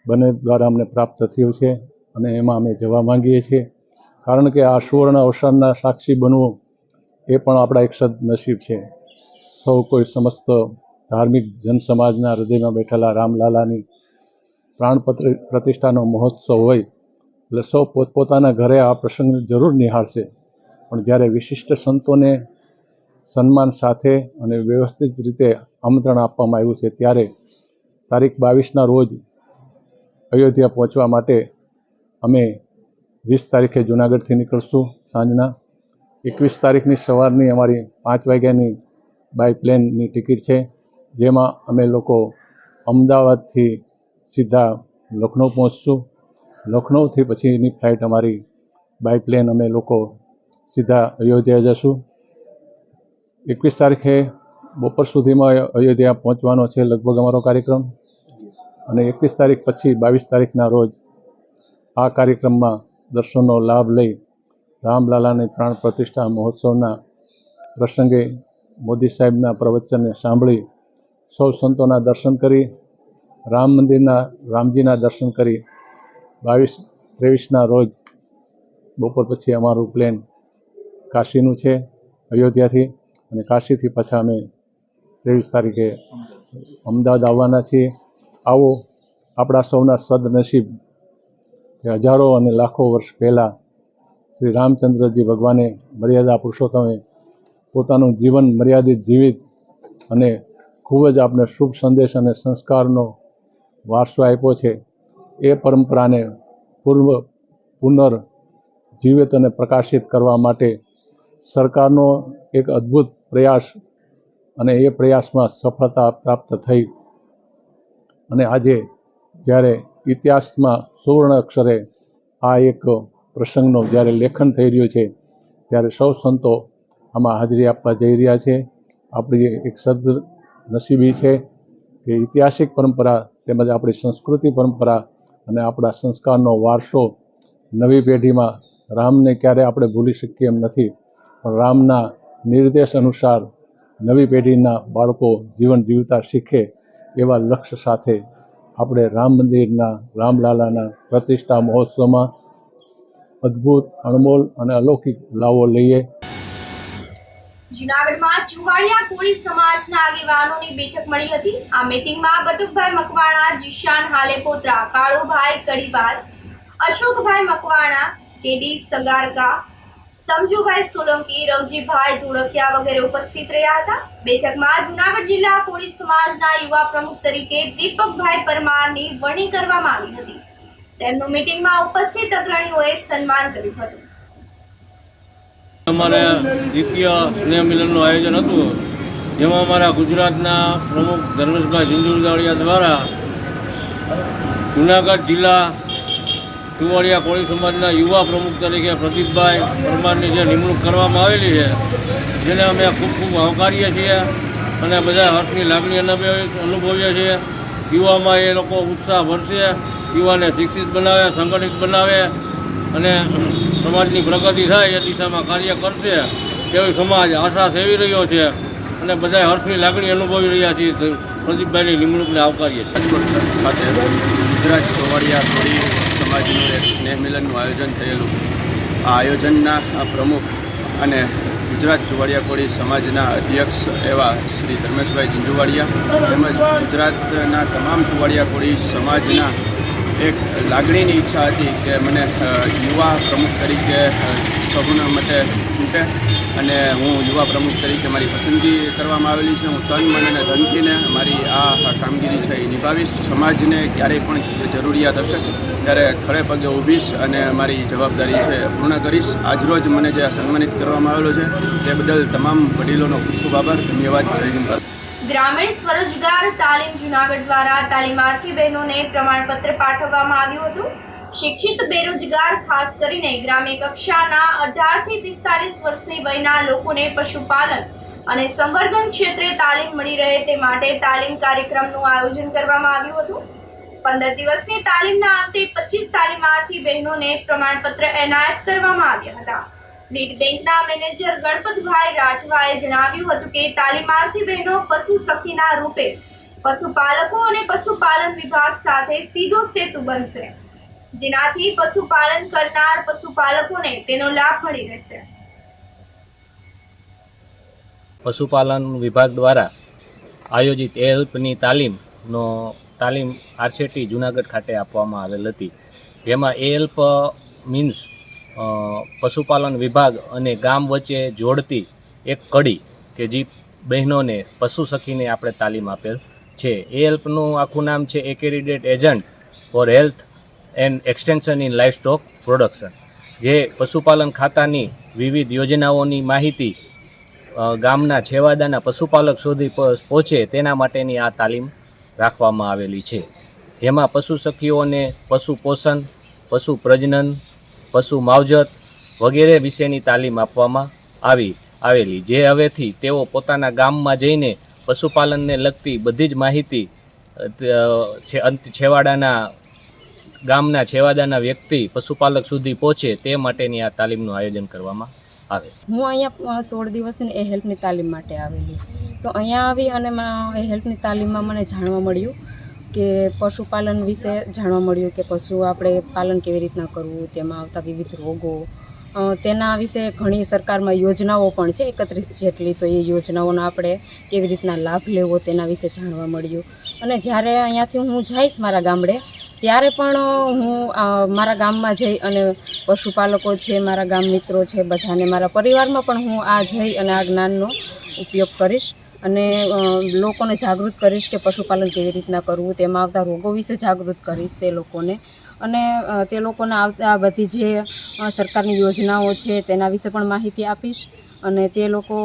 બંને દ્વારા અમને પ્રાપ્ત થયું છે અને એમાં અમે જવા માંગીએ છીએ. કારણ કે આ સુવર્ણ અવસરના સાક્ષી બનવું એ પણ આપણા એક સદનસીબ છે. સૌ કોઈ સમસ્ત ધાર્મિક જનસમાજના હૃદયમાં બેઠેલા રામલાલાની પ્રાણ પ્રતિષ્ઠાનો મહોત્સવ હોય એટલે સૌ પોતપોતાના ઘરે આ પ્રસંગને જરૂર નિહાળશે. પણ જ્યારે વિશિષ્ટ સંતોને સન્માન સાથે અને વ્યવસ્થિત રીતે આમંત્રણ આપવામાં આવ્યું છે ત્યારે તારીખ 22ના રોજ અયોધ્યા પહોંચવા માટે અમે 20 તારીખે જૂનાગઢથી નીકળશું સાંજના. 21 તારીખની સવારની અમારી 5 વાગ્યાની બાય પ્લેનની ટિકિટ છે, જેમાં અમે લોકો અમદાવાદથી સીધા લખનઉ પહોંચશું. લખનઉથી પછીની ફ્લાઇટ અમારી બાય પ્લેન અમે લોકો સીધા અયોધ્યા જશું. 21 તારીખે બપોર સુધીમાં અયોધ્યા પહોંચવાનો છે લગભગ અમારો કાર્યક્રમ. અને 21 તારીખ પછી 22 તારીખના રોજ આ કાર્યક્રમમાં દર્શનનો લાભ લઈ રામલાલાની પ્રાણ પ્રતિષ્ઠા મહોત્સવના પ્રસંગે મોદી સાહેબના પ્રવચનને સાંભળી સૌ સંતોના દર્શન કરી રામ મંદિરના રામજીના દર્શન કરી 22-23ના રોજ બપોર પછી અમારું પ્લેન કાશીનું છે અયોધ્યાથી, અને કાશીથી પાછા અમે 23 તારીખે અમદાવાદ આવવાના છીએ. આવો આપણા સૌના સદનસીબ કે હજારો અને લાખો વર્ષ પહેલાં શ્રી રામચંદ્રજી ભગવાને મર્યાદા પુરુષોત્તમે પોતાનું જીવન મર્યાદિત જીવિત અને ખૂબ જ આપણે શુભ સંદેશ અને સંસ્કારનો વારસો આપ્યો છે. એ પરંપરાને પુનર્જીવિત અને પ્રકાશિત કરવા માટે સરકારનો એક અદ્ભુત પ્રયાસ, અને એ પ્રયાસમાં સફળતા પ્રાપ્ત થઈ અને આજે જ્યારે ઇતિહાસમાં સુવર્ણ અક્ષરે આ એક પ્રસંગનો જ્યારે લેખન થઈ રહ્યું છે ત્યારે સૌ સંતો આમાં હાજરી આપવા જઈ રહ્યા છે. આપણી એક સદનસીબી છે કે ઐતિહાસિક પરંપરા તેમજ આપણી સંસ્કૃતિ પરંપરા અને આપણા સંસ્કારનો વારસો નવી પેઢીમાં રામને ક્યારે આપણે ભૂલી શકીએ એમ નથી, પણ રામના નિર્દેશ અનુસાર નવી પેઢીના બાળકો જીવન જીવતા શીખે એવા લક્ષ્ય સાથે આપણે રામ મંદિરના રામલાલાના પ્રતિષ્ઠા મહોત્સવમાં અદ્ભુત, અણમોલ અને અલૌકિક લાવો લઈએ. જૂનાગઢમાં ચુવાડિયા કોળી સમાજના આગેવાનોની બેઠક મળી હતી. આ મીટિંગમાં બટુકભાઈ મકવાણા, જીશાન હાલેપોત્રા, કાળુભાઈ કડીવાર, અશોકભાઈ મકવાણા, કેડી સગારકા, સમજુભાઈ સોલંકી, રવજીભાઈ ધોળકિયા વગેરે ઉપસ્થિત રહ્યા હતા. બેઠકમાં જૂનાગઢ જિલ્લા કોળી સમાજના યુવા પ્રમુખ તરીકે દીપકભાઈ પરમારની વરણી કરવામાં આવી હતી. તેમનું મીટિંગમાં ઉપસ્થિત અગ્રણીઓએ સન્માન કર્યું હતું. અમારે દ્વિતીય સ્નેહ મિલનનું આયોજન હતું, જેમાં અમારા ગુજરાતના પ્રમુખ ધર્મેશભાઈ ઝીંઝુવાડિયા દ્વારા જૂનાગઢ જિલ્લા ચુવાડિયા કોળી સમાજના યુવા પ્રમુખ તરીકે પ્રદીપભાઈ પરમારની જે નિમણૂક કરવામાં આવેલી છે, જેને અમે ખૂબ ખૂબ આવકારીએ છીએ અને બધા હર્ષની લાગણી અનુભવીએ છીએ. યુવામાં એ લોકો ઉત્સાહ ભરશે, યુવાને શિક્ષિત બનાવે, સંગઠિત બનાવે અને સમાજની પ્રગતિ થાય એ દિશામાં કાર્ય કરશે એવી સમાજ આશા સેવી રહ્યો છે અને બધા હર્ષની લાગણી અનુભવી રહ્યા છીએ. પ્રદીપભાઈની નિમણૂકને આવકારીએ છીએ. ખાતે ગુજરાત ચુવાડિયા કોળી સમાજનું એક સ્નેહ મિલનનું આયોજન થયેલું. આ આયોજનના પ્રમુખ અને ગુજરાત ચુવાડિયા કોળી સમાજના અધ્યક્ષ એવા શ્રી ધર્મેશભાઈ ઝીંઝુવાડિયા તેમજ ગુજરાતના તમામ ચુવાડિયા કોળી સમાજના એક લાગણીની ઈચ્છા હતી કે મને યુવા પ્રમુખ તરીકે સૌના મતે ચૂંટે અને હું યુવા પ્રમુખ તરીકે મારી પસંદગી કરવામાં આવેલી છે. હું તન મન અને ધનથીને મારી આ કામગીરી છે એ નિભાવીશ. સમાજને ક્યારેય પણ જરૂરિયાત હશે ત્યારે ખડે પગે ઊભીશ અને મારી જવાબદારી છે પૂર્ણ કરીશ. આજરોજ મને જે સન્માનિત કરવામાં આવેલો છે તે બદલ તમામ વડીલોનો ખૂબ ખૂબ આભાર. ધન્યવાદ. જય હિન્દ. ગ્રામીણ સ્વરોજગાર તાલીમ જૂનાગઢ દ્વારા તાલીમાર્થી બહેનોને પ્રમાણપત્ર પાઠવવામાં આવ્યું હતું. શિક્ષિત બેરોજગાર ખાસ કરીને ગ્રામ્ય કક્ષાના 18 થી 45 વર્ષની વયના લોકોને પશુપાલન અને સંવર્ધન ક્ષેત્રે તાલીમ મળી રહે તે માટે તાલીમ કાર્યક્રમનું આયોજન કરવામાં આવ્યું હતું. 15 દિવસની તાલીમના અંતે 25 તાલીમાર્થી બહેનોને પ્રમાણપત્ર એનાયત કરવામાં આવ્યા હતા. લીડ બેંકના મેનેજર ગણપતભાઈ રાઠવાએ જણાવ્યું હતું કે તાલીમાર્થી બહેનો પશુ સખીના રૂપે પશુપાલકો અને પશુપાલન વિભાગ સાથે સીધો સેતુ બનશે, જેનાથી પશુપાલન કરનાર પશુપાલકોને તેનો લાભ મળી રહેશે. પશુપાલન વિભાગ દ્વારા આયોજિત એલ્પની તાલીમ આરસેટી જૂનાગઢ ખાતે આપવામાં આવેલ હતી. જેમાં એલ્પ મીન્સ પશુપાલન વિભાગ અને ગામ વચ્ચે જોડતી એક કડી કે જે બહેનોને પશુ સખીને આપણે તાલીમ આપેલ છે. એલ્પનું આખું નામ છે accredited agent for health and extension in livestock production. જે પશુપાલન ખાતાની વિવિધ યોજનાઓની માહિતી ગામના છેવાડાના પશુપાલક સુધી પહોંચે તેના માટેની આ તાલીમ રાખવામાં આવેલી છે. જેમાં પશુ સખીઓને પશુ પોષણ, પશુ પ્રજનન, પશુ માવજત વગેરે વિશેની તાલીમ આપવામાં આવેલી. જે હવેથી તેઓ પોતાના ગામમાં જઈને પશુપાલનને લગતી બધી જ માહિતી ગામના છેવાડાના વ્યક્તિ પશુપાલક સુધી પહોંચે તે માટેની આ તાલીમનું આયોજન કરવામાં આવે. હું અહીંયા 16 દિવસની એ હેલ્પની તાલીમ માટે આવેલી. તો અહીંયા આવી અને એ હેલ્પની તાલીમમાં મને જાણવા મળ્યું કે પશુપાલન વિશે જાણવા મળ્યું કે પશુ આપણે પાલન કેવી રીતના કરવું, તેમાં આવતા વિવિધ રોગો, તેના વિશે ઘણી સરકારમાં યોજનાઓ પણ છે 31 જેટલી. તો એ યોજનાઓનો આપણે કેવી રીતના લાભ લેવો તેના વિશે જાણવા મળ્યું. અને જ્યારે અહીંયાથી હું જઈશ મારા ગામડે ત્યારે પણ હું મારા ગામમાં જઈ અને પશુપાલકો છે, મારા ગામ મિત્રો છે, બધાને મારા પરિવારમાં પણ હું આ જઈ અને આ જ્ઞાનનો ઉપયોગ કરીશ અને લોકોને જાગૃત કરીશ કે પશુપાલન કેવી રીતના કરવું, તેમાં આવતા રોગો વિશે જાગૃત કરીશ તે લોકોને. અને તે લોકોને આવતા બધી જે સરકારની યોજનાઓ છે તેના વિશે પણ માહિતી આપીશ અને તે લોકો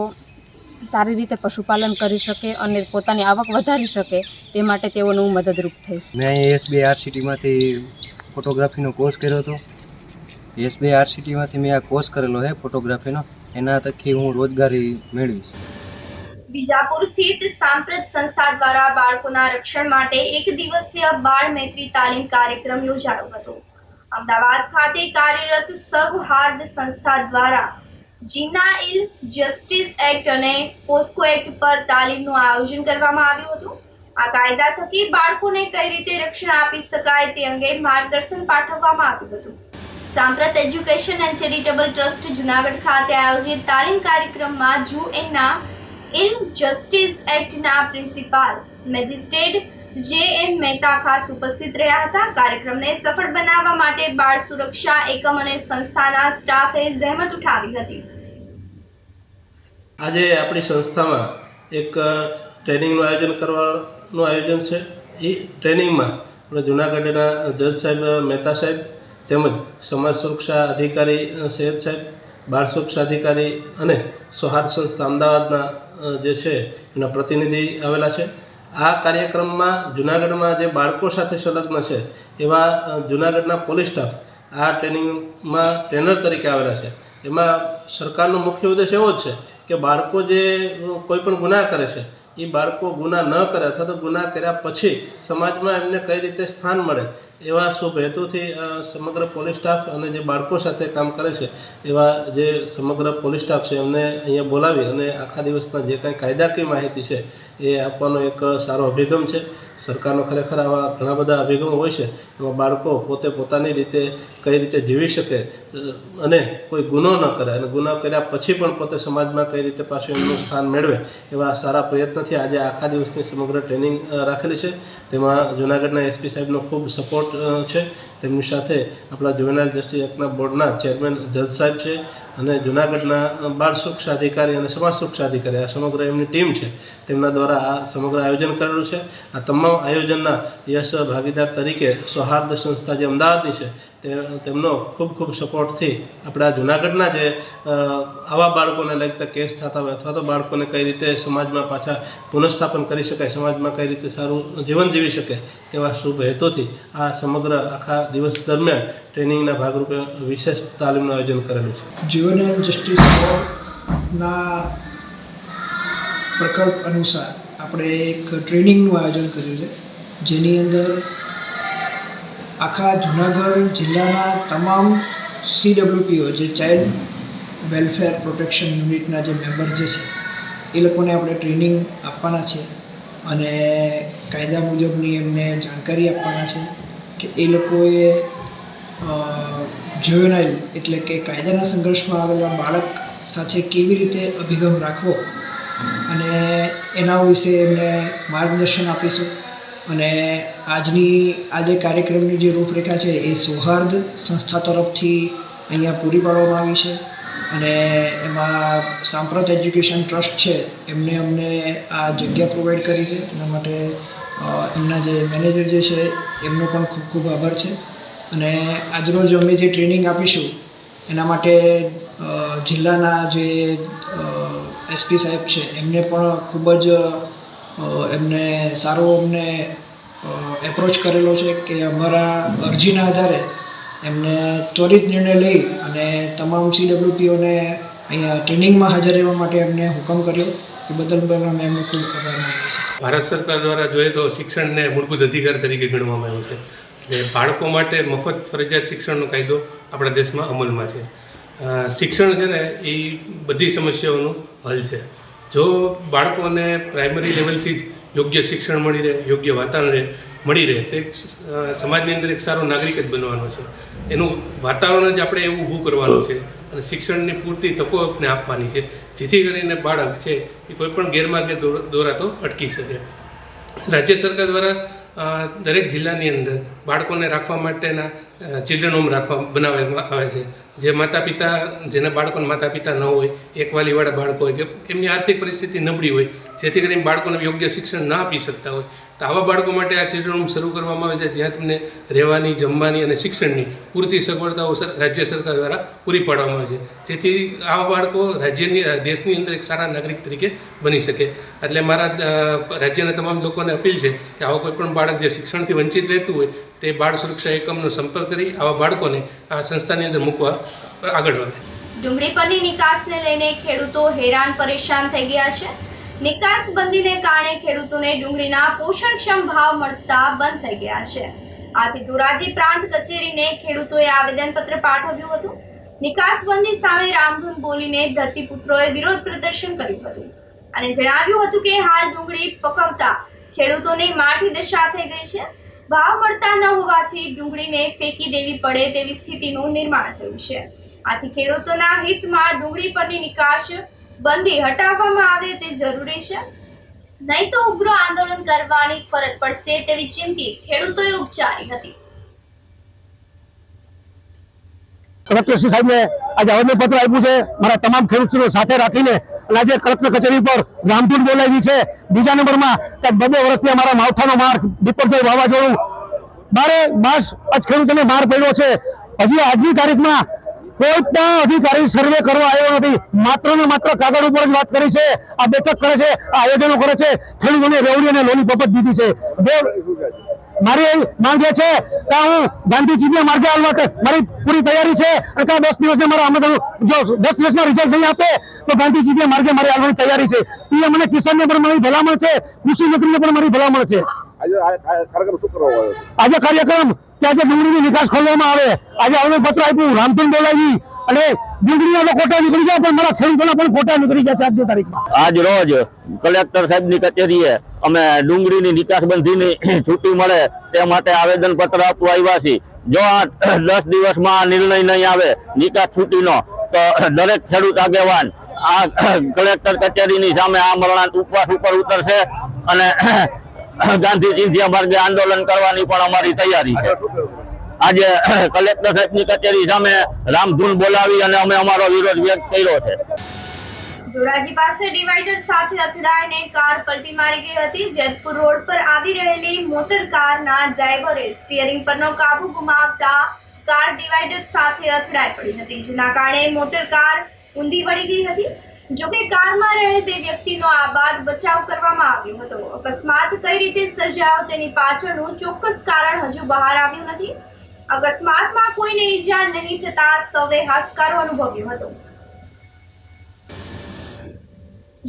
સારી રીતે પશુપાલન કરી શકે અને પોતાની આવક વધારી શકે તે માટે તેઓને હું મદદરૂપ થઈશ. મેં SBI RCTમાંથી ફોટોગ્રાફીનો કોર્સ કર્યો હતો. SBI RCTમાંથી મેં આ કોર્સ કરેલો છે ફોટોગ્રાફીનો. એના થકી હું રોજગારી મેળવીશ. બીજાપુર સ્થિત સાંપ્રત સંસ્થા દ્વારા બાળકોના રક્ષણ માટે 1 દિવસીય બાળ મૈત્રી તાલીમ કાર્યક્રમ યોજાયો હતો. અમદાવાદ ખાતે કાર્યરત સૌહાર્દ સંસ્થા દ્વારા જીનાઇલ જસ્ટિસ એક્ટ અને પોસ્કો એક્ટ પર તાલીમનું આયોજન કરવામાં આવ્યું હતું. આ કાયદા થકી બાળકોને કઈ રીતે રક્ષણ આપી શકાય તે અંગે માર્ગદર્શન પાઠવવામાં આવ્યું હતું. Samprat education and charitable trust Junagadh ખાતે આયોજિત તાલીમ કાર્યક્રમમાં JUNA ઇન જસ્ટિસ એક્ટના પ્રિન્સિપાલ મેજિસ્ટ્રેટ JM મહેતા ખાસ ઉપસ્થિત રહ્યા હતા. કાર્યક્રમને સફળ બનાવવા માટે બાળ સુરક્ષા એકમ અને સંસ્થાના સ્ટાફે જહેમત ઉઠાવી હતી. આજે આપણી સંસ્થામાં એક ટ્રેનિંગનું આયોજન છે. એ ટ્રેનિંગમાં આપણે જૂનાગઢના જજ સાહેબ મહેતા સાહેબ તેમજ સમાજ સુરક્ષા અધિકારી સૈયદ સાહેબ, બાળ સુરક્ષા અધિકારી અને સૌહાર્દ સંસ્થા અમદાવાદના જે છે એના પ્રતિનિધિ આવેલા છે. આ કાર્યક્રમમાં જૂનાગઢમાં જે બાળકો સાથે સંલગ્ન છે એવા જૂનાગઢના પોલીસ સ્ટાફ આ ટ્રેનિંગમાં ટ્રેનર તરીકે આવેલા છે. એમાં સરકારનો મુખ્ય ઉદ્દેશ એવો જ છે કે બાળકો જે કોઈ પણ ગુનાહ કરે છે એ બાળકો ગુનાહ ન કરે અથવા તો ગુનાહ કર્યા પછી સમાજમાં એમને કઈ રીતે સ્થાન મળે એવા શુભ હેતુથી સમગ્ર પોલીસ સ્ટાફ અને જે બાળકો સાથે કામ કરે છે એવા જે સમગ્ર પોલીસ સ્ટાફ છે એમને અહીંયા બોલાવી અને આખા દિવસના જે કાંઈ કાયદાકીય માહિતી છે એ આપવાનો એક સારો અભિગમ છે. સરકારનો ખરેખર આવા ઘણા બધા અભિગમો હોય છે. એમાં બાળકો પોતે પોતાની રીતે કઈ રીતે જીવી શકે અને કોઈ ગુનો ન કરે અને ગુનો કર્યા પછી પણ પોતે સમાજમાં કઈ રીતે પાછું એમનું સ્થાન મેળવે એવા સારા પ્રયત્નથી આજે આખા દિવસની સમગ્ર ટ્રેનિંગ રાખેલી છે. તેમાં જૂનાગઢના SP સાહેબનો ખૂબ સપોર્ટ છે. તેમની સાથે આપણા જુવેનાઇલ જસ્ટિસ એક્ટના બોર્ડના ચેરમેન જજ સાહેબ છે અને જૂનાગઢના બાળ સુરક્ષા અધિકારી અને સમાજ સુરક્ષા અધિકારી આ સમગ્ર એમની ટીમ છે તેમના દ્વારા આ સમગ્ર આયોજન કરેલું છે. આ તમામ આયોજનના યશ ભાગીદાર તરીકે સૌહાર્દ સંસ્થા જે અમદાવાદની છે તેમનો ખૂબ ખૂબ સપોર્ટથી આપણા જૂનાગઢના જે આવા બાળકોને લગતા કેસ થતા હોય અથવા તો બાળકોને કઈ રીતે સમાજમાં પાછા પુનઃસ્થાપન કરી શકાય, સમાજમાં કઈ રીતે સારું જીવન જીવી શકે તેવા શુભ હેતુથી આ સમગ્ર આખા દિવસ દરમિયાન ટ્રેનિંગના ભાગરૂપે વિશેષ તાલીમનું આયોજન કરેલું છે. જ્યુવેનાઇલ જસ્ટિસ બોર્ડના પ્રકલ્પ અનુસાર આપણે એક ટ્રેનિંગનું આયોજન કર્યું છે, જેની અંદર આખા જૂનાગઢ જિલ્લાના તમામ CWPO જે ચાઇલ્ડ વેલફેર પ્રોટેક્શન યુનિટના જે મેમ્બર જે છે એ લોકોને આપણે ટ્રેનિંગ આપવાના છે અને કાયદા મુજબની એમને જાણકારી આપવાના છે કે એ લોકોએ જ્યુવેનાઇલ એટલે કે કાયદાના સંઘર્ષમાં આવેલા બાળક સાથે કેવી રીતે અભિગમ રાખવો અને એના વિશે એમને માર્ગદર્શન આપીશું. અને આ જે કાર્યક્રમની જે રૂપરેખા છે એ સૌહાર્દ સંસ્થા તરફથી અહીંયા પૂરી પાડવામાં આવી છે અને એમાં સાંપ્રત એજ્યુકેશન ટ્રસ્ટ છે અમને આ જગ્યા પ્રોવાઈડ કરી છે. એના માટે એમના જે મેનેજર જે છે એમનો પણ ખૂબ ખૂબ આભાર છે. અને આજરોજ અમે જે ટ્રેનિંગ આપીશું એના માટે જિલ્લાના જે SP સાહેબ છે એમને પણ ખૂબ જ એમને સારો એપ્રોચ કરેલો છે કે અમારા અરજીના આધારે એમને ત્વરિત નિર્ણય લઈ અને તમામ CWPOને અહીંયા ટ્રેનિંગમાં હાજર રહેવા માટે એમને હુકમ કર્યો. એ બદલ અમે એમનો ખૂબ આભાર માનીએ છીએ. ભારત સરકાર દ્વારા જોઈએ તો શિક્ષણને મૂળભૂત અધિકાર તરીકે ગણવામાં આવ્યું છે. એટલે બાળકો માટે મફત ફરજિયાત શિક્ષણનો કાયદો આપણા દેશમાં અમલમાં છે. શિક્ષણ છે ને એ બધી સમસ્યાઓનું હલ છે. જો બાળકોને પ્રાઇમરી લેવલથી જ યોગ્ય શિક્ષણ મળી રહે, યોગ્ય વાતાવરણ મળી રહે, તે સમાજની અંદર એક સારો નાગરિક જ બનવાનો છે. એનું વાતાવરણ જ આપણે એવું ઊભું કરવાનું છે અને શિક્ષણની પૂરતી તકો આપને આપવાની છે, જેથી કરીને બાળક છે એ કોઈ પણ ગેરમાર્ગે દોરાતો અટકી શકે. રાજ્ય સરકાર દ્વારા દરેક જિલ્લાની અંદર બાળકોને રાખવા માટેના ચિલ્ડ્રન હોમ બનાવવામાં આવે છે. જે માતા પિતા જેના બાળકોને માતા પિતા ન હોય, એકવાલીવાળા બાળકો હોય કે એમની આર્થિક પરિસ્થિતિ નબળી હોય, જેથી કરીને બાળકોને યોગ્ય શિક્ષણ ના આપી શકતા હોય, તો આવા બાળકો માટે આ ચિલ્ડ્રન હોમ શરૂ કરવામાં આવે છે, જ્યાં તેમને રહેવાની, જમવાની અને શિક્ષણની પૂરતી સગવડતાઓ રાજ્ય સરકાર દ્વારા પૂરી પાડવામાં આવે છે, જેથી આવા બાળકો દેશની અંદર એક સારા નાગરિક તરીકે બની શકે. એટલે મારા રાજ્યના તમામ લોકોને અપીલ છે કે આવા કોઈ પણ બાળક જે શિક્ષણથી વંચિત રહેતું હોય તે બાળ સુરક્ષા એકમનો સંપર્ક કરી આવા બાળકોને આ સંસ્થાની અંદર મૂકવા આગળ વધે. ડુંગળી પરની નિકાસને લઈને ખેડૂતો હેરાન પરેશાન થઈ ગયા છે. નિકાસ બંધીને કારણે ખેડૂતોને ડુંગળીના પોષણક્ષમ ભાવ મળતા બંધ થઈ ગયા છે. આથી ધોરાજી પ્રાંત કચેરીને ખેડૂતોએ આવેદનપત્ર પાઠવ્યું હતું. નિકાસ બંધી સામે રામધૂન બોલીને ધરતીપુત્રોએ વિરોધ પ્રદર્શન કર્યું હતું અને જણાવ્યું હતું કે હાલ ડુંગળી પકવતા ખેડૂતોની માઠી દશા થઈ ગઈ છે. ભાવ મળતા ન હોવાથી ડુંગળીને ફેંકી દેવી પડે તેવી સ્થિતિનું નિર્માણ થયું છે. આથી ખેડૂતોના હિતમાં ડુંગળી પરની નિકાસ બંધી હટાવવામાં આવે તે જરૂરી છે, નહીં તો ઉગ્ર આંદોલન કરવાની ફરજ પડશે તેવી ચીમકી ખેડૂતોએ ઉચ્ચારી હતી. કલેક્ટરશ્રી સાહેબને આજે આવેદનપત્ર આપ્યું છે મારા તમામ ખેડૂતોને સાથે રાખીને, અને આજે કલેક્ટર કચેરી પર રામધૂન બોલાવી છે. બીજા નંબરમાં 2 વર્ષથી અમારા માવઠાનો માર, દીપકજોય વાવાઝોડું, 12 માસ આજ ખેડૂતોને માર પડ્યો છે. હજી આજની તારીખમાં કોઈ પણ અધિકારી સર્વે કરવા આવ્યો નથી. માત્ર ને માત્ર કાગળ ઉપર જ વાત કરી છે, આ બેઠક કરે છે, આ આયોજનો કરે છે, ખેડૂતોને રેવડી અને લોલીપોપ જ દીધી છે. મારી માંગ એ છે કે હું ગાંધીજીના માર્ગે હાલવા મારી પૂરી તૈયારી છે અને 10 દિવસને મારા જો 10 દિવસમાં રિઝલ્ટ નહીં આપે તો ગાંધીજીના માર્ગે મારી હાલવાની તૈયારી છે. પીએમ અને કિસાનને પણ મારી ભલામણ છે, કૃષિ મંત્રીને પણ મારી ભલામણ છે. આજે કાર્યક્રમ કે આજે ડુંગળીની નિકાસ ખોલવામાં આવે, આજે આવેદનપત્ર આપ્યું, રામધૂન બોલાવી અને ડુંગળીના તો ખોટા નીકળી ગયા, પણ મારા ખેડૂતોના પણ ખોટા નીકળી ગયા છે. આજની તારીખમાં આજ રોજ કલેક્ટર સાહેબની કચેરીએ અમે ડુંગળીની નિકાસબંધીની છૂટી મળે તે માટે આવેદનપત્ર આપવા આવ્યા છીએ. જો આ 10 દિવસમાં નિર્ણય નહીં આવે નિકાસ છૂટીનો, તો દરેક ખેડૂત આગેવાન આ કલેક્ટર કચેરીની સામે આમરણાંત ઉપવાસ ઉપર ઉતરશે અને ગાંધી ચિંધ્યા માર્ગે આંદોલન કરવાની પણ અમારી તૈયારી છે. આજે કલેક્ટર સાહેબની કચેરી સામે રામધૂન બોલાવી અને અમે અમારો વિરોધ વ્યક્ત કર્યો છે. ધોરાજી પાસે ડિવાઈડર સાથે અથડાઈને કાર પલટી મારી ગઈ હતી. જેતપુર રોડ પર આવી રહેલી મોટર કારના ડ્રાઈવરે સ્ટીયરિંગ પરનો કાબુ ગુમાવતા કાર ડિવાઈડર સાથે અથડાઈ પડી હતી, જેના કારણે મોટર કાર ઊંધી વળી ગઈ હતી. જોકે કારમાં રહેલ 2 વ્યક્તિનો આબાદ બચાવ કરવામાં આવ્યો હતો. અકસ્માત કઈ રીતે સર્જાયો તેની પાછળનું ચોક્કસ કારણ હજુ બહાર આવ્યું નથી. અકસ્માતમાં કોઈને ઈજા નહીં થતા સૌએ હાશકારો અનુભવ્યો હતો.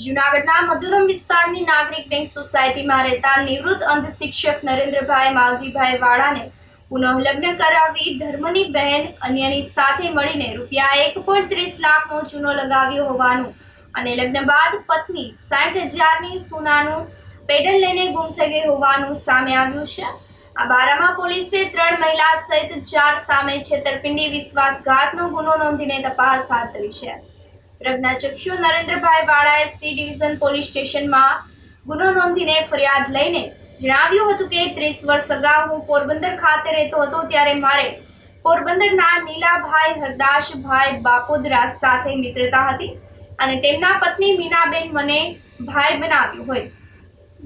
જૂનાગઢના મધુરમ વિસ્તારની નાગરિક બેંક સોસાયટીમાં રહેતા નિવૃત્ત અંધ શિક્ષક નરેન્દ્રભાઈ માવજીભાઈ વાળાને પુનઃ લગ્ન કરાવી ધર્મની બહેન અન્યની સાથે મળીને રૂપિયા 1.30 લાખનો ચૂનો લગાવ્યો હોવાનું અને લગ્ન બાદ પત્ની 60,000ની સોનાનું પેડલ લઈને ગુમ થઈ ગઈ હોવાનું સામે આવ્યું છે. આ બારામાં પોલીસે 3 મહિલા સહિત 4 સામે છેતરપિંડી વિશ્વાસઘાતનો ગુનો નોંધીને તપાસ હાથ ધરી છે. પ્રજ્ઞાચક્ષુ નરેન્દ્રભાઈ વાળાએ સી ડિવિઝન પોલીસ સ્ટેશનમાં ગુનો નોંધીને ફરિયાદ લઈને જણાવ્યું હતું કે 30 વર્ષ અગાઉ હું પોરબંદર ખાતે રહેતો હતો, ત્યારે મારે પોરબંદરના નીલાભાઈ હરદાસભાઈ બાપોદરા સાથે મિત્રતા હતી અને તેમના પત્ની મીનાબેન મને ભાઈ બનાવ્યો હોય,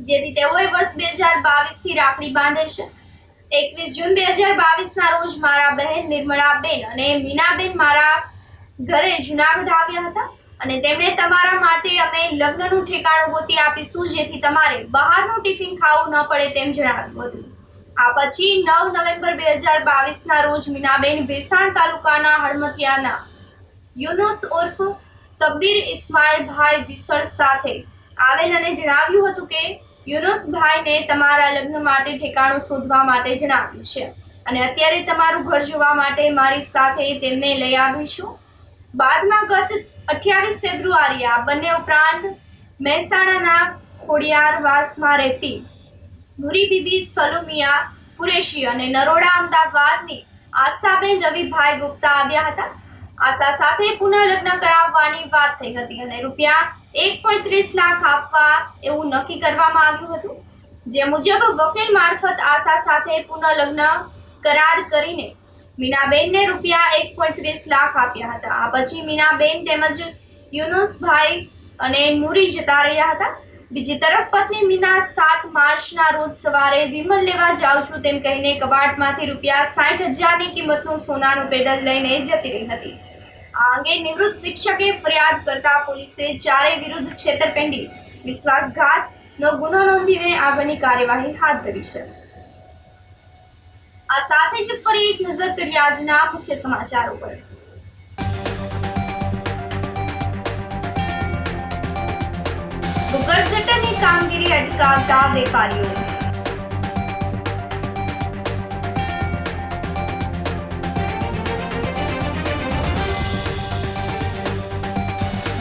જેથી તેઓએ વર્ષ 2022થી રાખડી બાંધે છે. 21 જૂન 2022ના રોજ મારા બહેન નિર્મળાબેન અને મીનાબેન મારા ઘરે જૂનાગઢ આવ્યા હતા અને તેમણે તમારા માટે અમે લગ્નનું ઠેકાણું ગોતી આપીશું, જેથી તમારે બહારનું ટિફિન ખાવું ન પડે તેમ જણાવ્યું હતું. આ પછી 9 નવેમ્બર 2022ના રોજ મીનાબેન ભેસાણ તાલુકાના હળમતિયાના યુનુસ ઉર્ફ સબ્બીર ઇસ્માઇલભાઈ વિસળ સાથે આવેલ અને જણાવ્યું હતું કે યુનુસભાઈને તમારા લગ્ન માટે ઠેકાણું શોધવા માટે જણાવ્યું છે અને અત્યારે તમારું ઘર જોવા માટે મારી સાથે તેમને લઈ આવીશું. બાદમાં ગત 28 ફેબ્રુઆરીએ આ બંને ઉપરાંત મહેસાણાના ખોડિયારવાસમાં રહેતી નુરી બીબી સલુમિયા કુરેશી અને નરોડા અમદાવાદની આશાબેન રવિભાઈ ગુપ્તા આવ્યા હતા. આશા સાથે પુનઃ લગ્ન કરાવવાની વાત થઈ હતી અને રૂપિયા 1.30 લાખ આપવા એવું નક્કી કરવામાં આવ્યું હતું, જે મુજબ વકીલ મારફત આશા સાથે પુનઃ લગ્ન કરાર કરીને મીનાબેનને રૂપિયા 1.30 લાખ આપ્યા હતા. આ પછી મીનાબેન તેમજ યુનુસભાઈ અને નુરી જતા રહ્યા હતા. બીજી તરફ પત્ની મીના 7 માર્ચના રોજ સવારે વિમલ લેવા જાઉં છું તેમ કહીને કબાટમાંથી રૂપિયા 60,000ની કિંમતનું સોનાનું પેડલ લઈને જતી રહી હતી. આ અંગે નિવૃત્ત શિક્ષકે ફરિયાદ કરતા પોલીસે ચારેય વિરુદ્ધ છેતરપિંડી વિશ્વાસઘાતનો ગુનો નોંધીને આગળની કાર્યવાહી હાથ ધરી છે. આ સાથે જ ફરી એક નજર કરીએ આજના મુખ્ય સમાચારો પર. ભૂગર્ભ ગટરની કામગીરી અટકાવતા વેપારીઓ.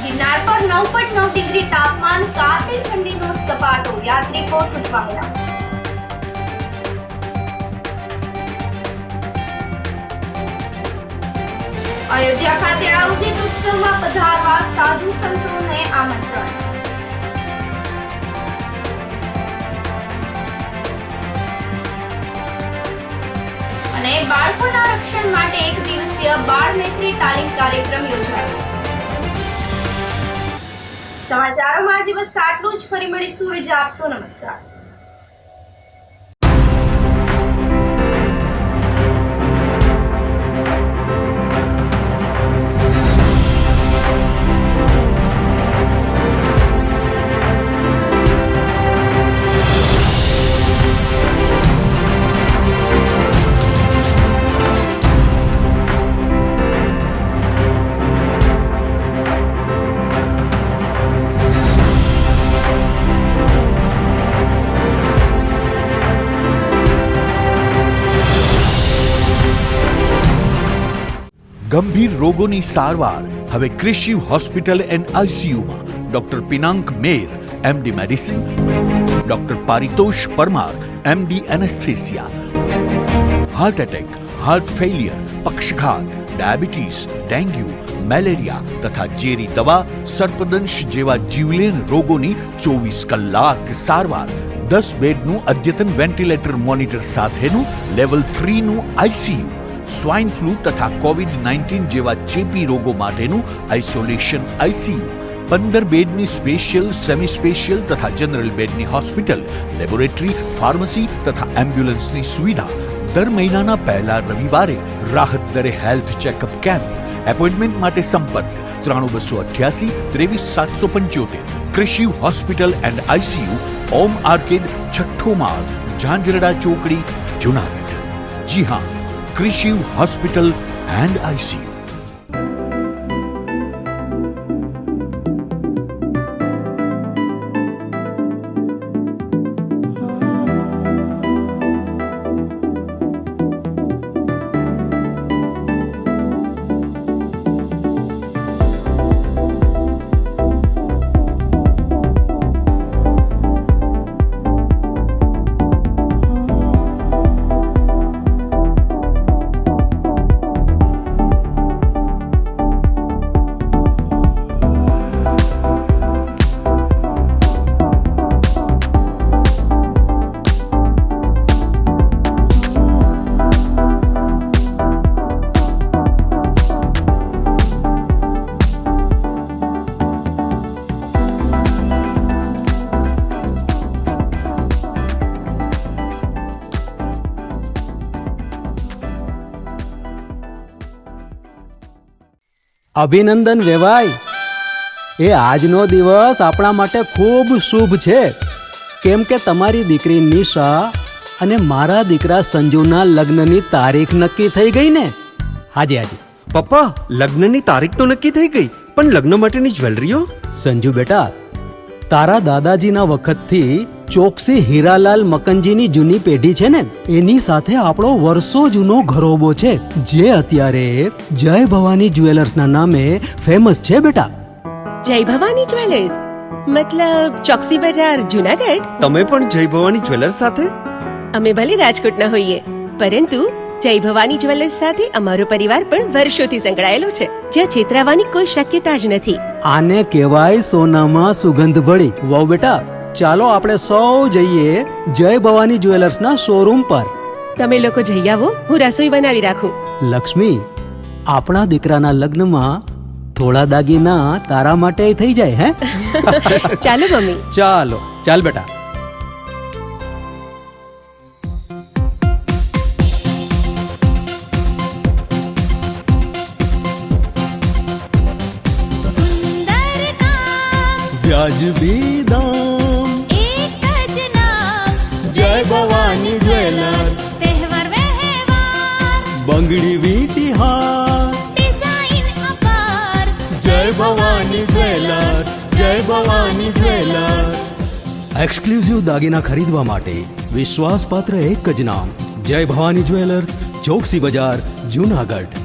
ગિરનાર પર 9.9 ડિગ્રી તાપમાન, કાતિલ ઠંડીનો સપાટો, યાત્રિકો તૂટવાયા. અયોધ્યા ખાતે આયોજિત ઉત્સવમાં પધારવા સાધુ સંતોને આમંત્રણ. અને બાળકોના રક્ષણ માટે 1 દિવસીય બાળ મૈત્રી તાલીમ કાર્યક્રમ યોજાયો. સમાચારોમાં આજે બસ આટલું જ. ફરી મળીશું. રજા આપશો. નમસ્કાર. ગંભીર રોગોની સારવાર હવે કૃષિ હોસ્પિટલ એન્ડ આઈસીયુમાં doctor Pinank Mer MD medicine, doctor Paritosh Parmar MD anaesthesia, heart attack, heart failure, પક્ષઘાત, ડાયાબિટીસ, ડેન્ગ્યુ, મેલેરિયા તથા ઝેરી દવા, સર્પદંશ જેવા જીવલેણ રોગોની 24 કલાક સારવાર 10 બેડનું અદ્યતન વેન્ટિલેટર મોનિટર સાથેનું લેવલ 3નું આઈસીયુ, સ્વાઇન ફ્લૂ તથા કોવિડ-19 જેવા ચેપી રોગો માટેનું આઇસોલેશન આઈસીયુ, 15 બેડની સ્પેશિયલ, સેમી સ્પેશિયલ તથા જનરલ બેડની હોસ્પિટલ, લેબોરેટરી, ફાર્મસી તથા એમ્બ્યુલન્સની સુવિધા, દર મહિનાના પહેલા રવિવારે રાહત દરે હેલ્થ ચેકઅપ કેમ્પ. એપોઇન્ટમેન્ટ માટે સંપર્ક 9288 23775. કૃષિ hospital and ICU, Om arcade, છઠ્ઠો માળ, ઝાંઝરડા ચોકડી, જુનાગઢ. જી હા, કૃષિ હોસ્પિટલ એન્ડ આઈસીયુ. અભિનંદન વેવાઈ. એ આજનો દિવસ આપણા માટે ખૂબ શુભ છે, કેમ કે તમારી દીકરી નિશા અને મારા દીકરા સંજુના લગ્નની તારીખ નક્કી થઈ ગઈ ને. હાજી હાજી પપ્પા, લગ્નની તારીખ તો નક્કી થઈ ગઈ, પણ લગ્ન માટેની જ્વેલરીઓ? સંજુ બેટા, તારા દાદાજીના વખતથી ચોકસી હીરાલાલ મકનજીની જૂની પેઢી છે ને, એની સાથે આપણો વર્ષો જૂનો ઘરોબો છે, જે અત્યારે જય ભવાની જ્વેલર્સના નામે ફેમસ છે બેટા. જય ભવાની જ્વેલર્સ મતલબ ચોકસી બજાર, જુનાગઢ? તમે પણ જય ભવાની જ્વેલર્સ સાથે? અમે ભલે રાજકોટના હોઈએ, પરંતુ જય ભવાની જ્વેલર્સ સાથે અમારો પરિવાર પણ વર્ષોથી સંકળાયેલો છે, જ્યાં છેતરાવાની કોઈ શક્યતા જ નથી. આને કહેવાય સોનામાં સુગંધ ભળી. વાવ બેટા, ચાલો આપણે સૌ જઈએ જય ભવાની જ્વેલર્સના શોરૂમ પર. તમે લોકો જઈ આવો, હું રસોઈ બનાવી રાખું. લક્ષ્મી, આપણા દીકરાના લગ્નમાં થોડા દાગીના તારા માટે થઈ જાય. હે ચાલો મમ્મી. ચાલો ચાલ બેટા. વ્યાજબી દામ, એક જ નામ, જય ભવાની જ્વેલર્સ. તહેવાર વ્યવહાર, બંગડી વીટી હાર, ડિઝાઇન અપાર, જય ભવાની જ્વેલર્સ, જય ભવાની જ્વેલર્સ. એક્સક્લુઝિવ દાગીના ખરીદવા માટે વિશ્વાસપાત્ર એક જ નામ, જય ભવાની જ્વેલર્સ, ચોકસી બજાર, જુનાગઢ.